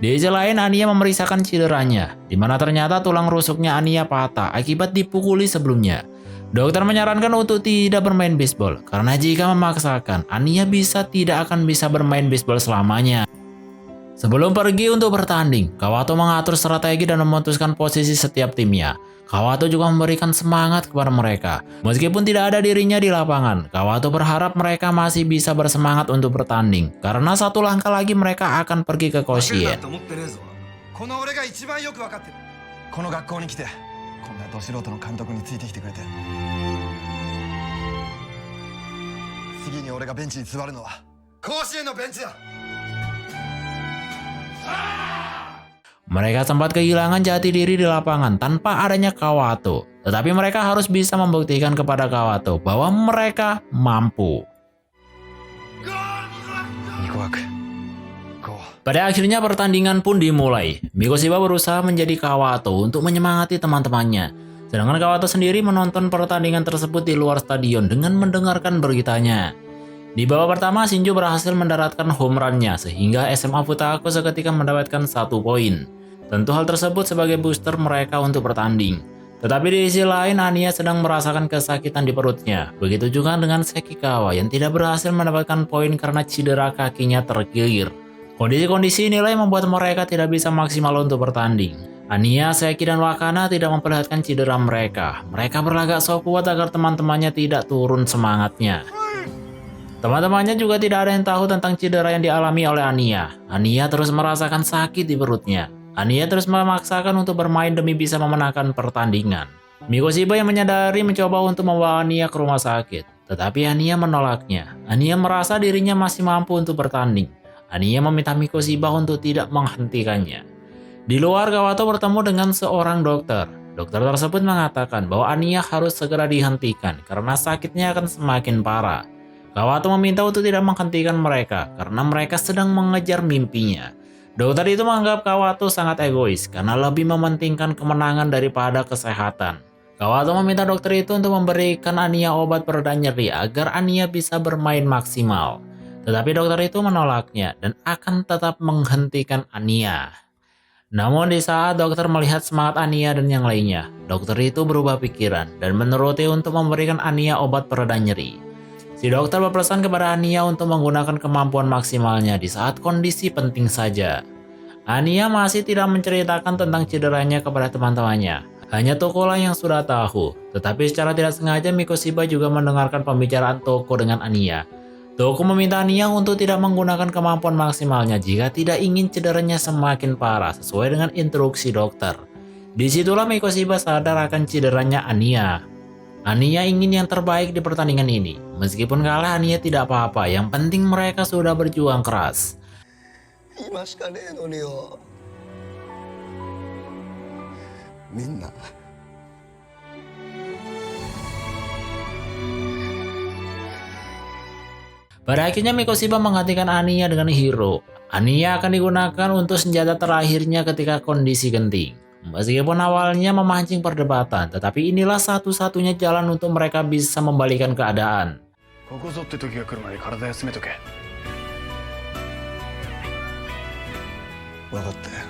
Di sisi lain, Anya memeriksakan cederanya, di mana ternyata tulang rusuknya Anya patah akibat dipukuli sebelumnya. Dokter menyarankan untuk tidak bermain bisbol, karena jika memaksakan, Anya tidak akan bisa bermain bisbol selamanya. Sebelum pergi untuk bertanding, Kawato mengatur strategi dan memutuskan posisi setiap timnya. Kawato juga memberikan semangat kepada mereka. Meskipun tidak ada dirinya di lapangan, Kawato berharap mereka masih bisa bersemangat untuk bertanding. Karena 1 langkah lagi mereka akan pergi ke Koshien. この俺が一番よく分かってる。この学校に来てこんなど素人の監督についてきてくれて、次に俺がベンチに座るのは甲子園のベンチだ。 Mereka sempat kehilangan jati diri di lapangan tanpa adanya Kawato. Tetapi mereka harus bisa membuktikan kepada Kawato bahwa mereka mampu. Pada akhirnya pertandingan pun dimulai. Mikoshiba berusaha menjadi Kawato untuk menyemangati teman-temannya. Sedangkan Kawato sendiri menonton pertandingan tersebut di luar stadion dengan mendengarkan beritanya. Di babak pertama, Shinjo berhasil mendaratkan home run-nya sehingga SMA Futako seketika mendapatkan 1 poin. Tentu hal tersebut sebagai booster mereka untuk bertanding. Tetapi di sisi lain, Anya sedang merasakan kesakitan di perutnya. Begitu juga dengan Sekikawa yang tidak berhasil mendapatkan poin karena cedera kakinya terkilir. Kondisi-kondisi inilah yang membuat mereka tidak bisa maksimal untuk bertanding. Anya, Seki, dan Wakana tidak memperlihatkan cedera mereka. Mereka berlagak sok kuat agar teman-temannya tidak turun semangatnya. Teman-temannya juga tidak ada yang tahu tentang cedera yang dialami oleh Anya. Anya terus merasakan sakit di perutnya. Anya terus memaksakan untuk bermain demi bisa memenangkan pertandingan. Mikoshiba yang menyadari mencoba untuk membawa Anya ke rumah sakit. Tetapi Anya menolaknya. Anya merasa dirinya masih mampu untuk bertanding. Anya meminta Mikoshiba untuk tidak menghentikannya. Di luar, Kawato bertemu dengan seorang dokter. Dokter tersebut mengatakan bahwa Anya harus segera dihentikan karena sakitnya akan semakin parah. Kawato meminta untuk tidak menghentikan mereka karena mereka sedang mengejar mimpinya. Dokter itu menganggap Kawato sangat egois karena lebih mementingkan kemenangan daripada kesehatan. Kawato meminta dokter itu untuk memberikan Anya obat pereda nyeri agar Anya bisa bermain maksimal. Tetapi dokter itu menolaknya dan akan tetap menghentikan Anya. Namun di saat dokter melihat semangat Anya dan yang lainnya, dokter itu berubah pikiran dan menuruti untuk memberikan Anya obat pereda nyeri. Si dokter berpesan kepada Anya untuk menggunakan kemampuan maksimalnya di saat kondisi penting saja. Anya masih tidak menceritakan tentang cederanya kepada teman-temannya. Hanya Tokolah yang sudah tahu. Tetapi secara tidak sengaja Mikoshiba juga mendengarkan pembicaraan Toko dengan Anya. Toko meminta Anya untuk tidak menggunakan kemampuan maksimalnya jika tidak ingin cederanya semakin parah sesuai dengan instruksi dokter. Disitulah Mikoshiba sadar akan cederanya Anya. Anya ingin yang terbaik di pertandingan ini. Meskipun kalah, Anya tidak apa-apa. Yang penting mereka sudah berjuang keras. 今しかねえのによ。みんな Pada akhirnya Mikoshiba menggantikan Anya dengan Hiro. Anya akan digunakan untuk senjata terakhirnya ketika kondisi genting. Meskipun awalnya memancing perdebatan, tetapi inilah satu-satunya jalan untuk mereka bisa membalikan keadaan. ここぞって時が来るまで体休めとけ。分かったよ。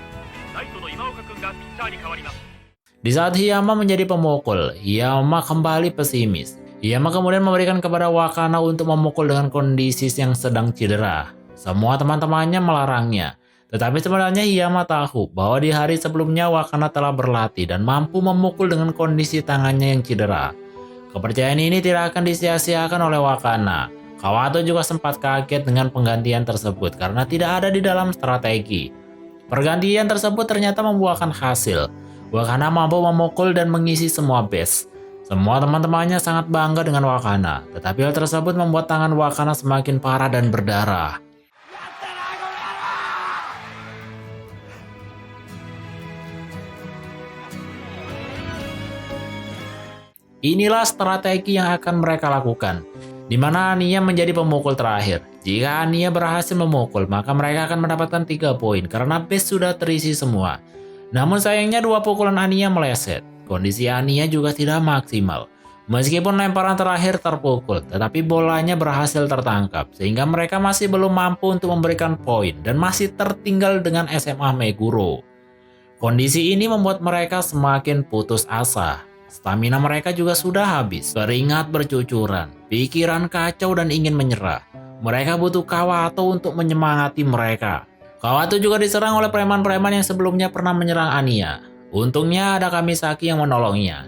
Di saat Hiyama menjadi pemukul, Hiyama kembali pesimis. Hiyama kemudian memberikan kepada Wakana untuk memukul dengan kondisi yang sedang cedera. Semua teman-temannya melarangnya. Tetapi sebenarnya Hiyama tahu bahwa di hari sebelumnya Wakana telah berlatih dan mampu memukul dengan kondisi tangannya yang cedera. Kepercayaan ini tidak akan disia-siakan oleh Wakana. Kawato juga sempat kaget dengan penggantian tersebut karena tidak ada di dalam strategi. Pergantian tersebut ternyata membuahkan hasil. Wakana mampu memukul dan mengisi semua base. Semua teman-temannya sangat bangga dengan Wakana, tetapi hal tersebut membuat tangan Wakana semakin parah dan berdarah. Inilah strategi yang akan mereka lakukan, di mana Anya menjadi pemukul terakhir. Jika Anya berhasil memukul, maka mereka akan mendapatkan 3 poin karena base sudah terisi semua. Namun sayangnya 2 pukulan Anya meleset. Kondisi Anya juga tidak maksimal. Meskipun lemparan terakhir terpukul, tetapi bolanya berhasil tertangkap, sehingga mereka masih belum mampu untuk memberikan poin dan masih tertinggal dengan SMA Meguro. Kondisi ini membuat mereka semakin putus asa. Stamina mereka juga sudah habis, keringat bercucuran, pikiran kacau dan ingin menyerah. Mereka butuh Kawato untuk menyemangati mereka. Kawato juga diserang oleh preman-preman yang sebelumnya pernah menyerang Anya. Untungnya ada Kamisaki yang menolongnya.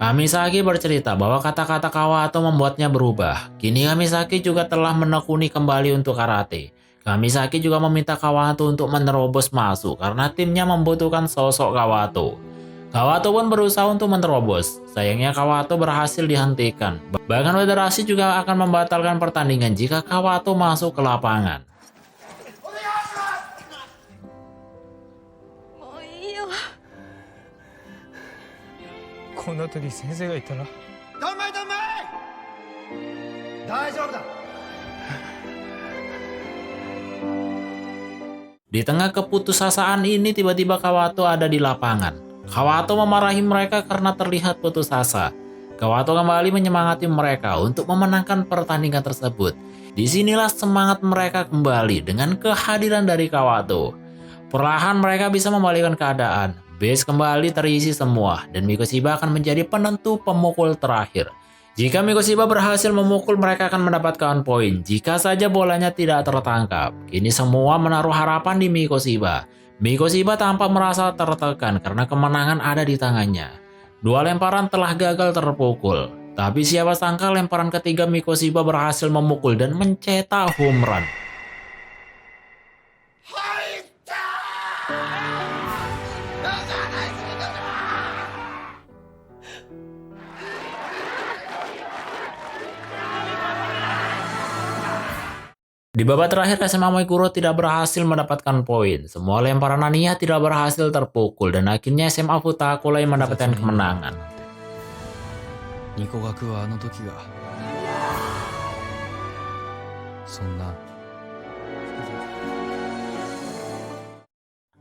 Kamisaki bercerita bahwa kata-kata Kawato membuatnya berubah. Kini Kamisaki juga telah menekuni kembali untuk karate. Kamisaki juga meminta Kawato untuk menerobos masuk karena timnya membutuhkan sosok Kawato. Kawato pun berusaha untuk menerobos. Sayangnya Kawato berhasil dihentikan. Bahkan federasi juga akan membatalkan pertandingan jika Kawato masuk ke lapangan. こんな時先生がいたら。ドンマイドンマイ大丈夫だ。 Di tengah keputusasaan ini tiba-tiba Kawato ada di lapangan. Kawato memarahi mereka karena terlihat putus asa. Kawato kembali menyemangati mereka untuk memenangkan pertandingan tersebut. Disinilah semangat mereka kembali dengan kehadiran dari Kawato. Perlahan mereka bisa membalikkan keadaan. Base kembali terisi semua dan Mikoshiba akan menjadi penentu pemukul terakhir. Jika Mikoshiba berhasil memukul, mereka akan mendapatkan poin. Jika saja bolanya tidak tertangkap, kini semua menaruh harapan di Mikoshiba. Mikoshiba tampak merasa tertekan karena kemenangan ada di tangannya. 2 lemparan telah gagal terpukul. Tapi siapa sangka lemparan ketiga Mikoshiba berhasil memukul dan mencetak home run. Di babak terakhir SMA Meguro tidak berhasil mendapatkan poin. Semua lemparan Anya tidak berhasil terpukul dan akhirnya SMA Futako yang mendapatkan kemenangan. ニコ学はあの時がそんな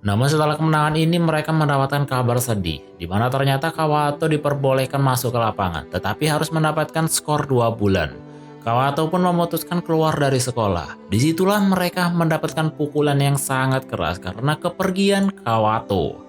Namun setelah kemenangan ini mereka mendapatkan kabar sedih, di mana ternyata Kawato diperbolehkan masuk ke lapangan, tetapi harus mendapatkan skor 2 bulan. Kawato pun memutuskan keluar dari sekolah. Disitulah mereka mendapatkan pukulan yang sangat keras karena kepergian Kawato.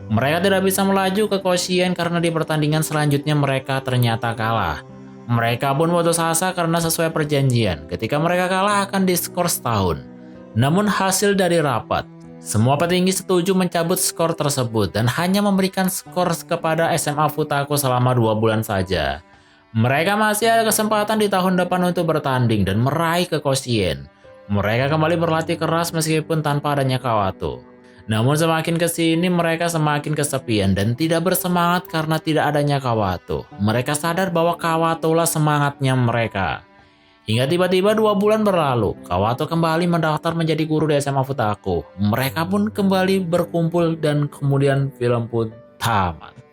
Mereka tidak bisa melaju ke Koshien karena di pertandingan selanjutnya mereka ternyata kalah. Mereka pun putus asa karena sesuai perjanjian, ketika mereka kalah akan diskor setahun. Namun hasil dari rapat, semua petinggi setuju mencabut skor tersebut dan hanya memberikan skor kepada SMA Futako selama 2 bulan saja. Mereka masih ada kesempatan di tahun depan untuk bertanding dan meraih ke Koshien. Mereka kembali berlatih keras meskipun tanpa adanya Kawato. Namun semakin kesini mereka semakin kesepian dan tidak bersemangat karena tidak adanya Kawato. Mereka sadar bahwa Kawato lah semangatnya mereka. Hingga tiba-tiba 2 bulan berlalu, Kawato kembali mendaftar menjadi guru di SMA Futako. Mereka pun kembali berkumpul dan kemudian film pun tamat.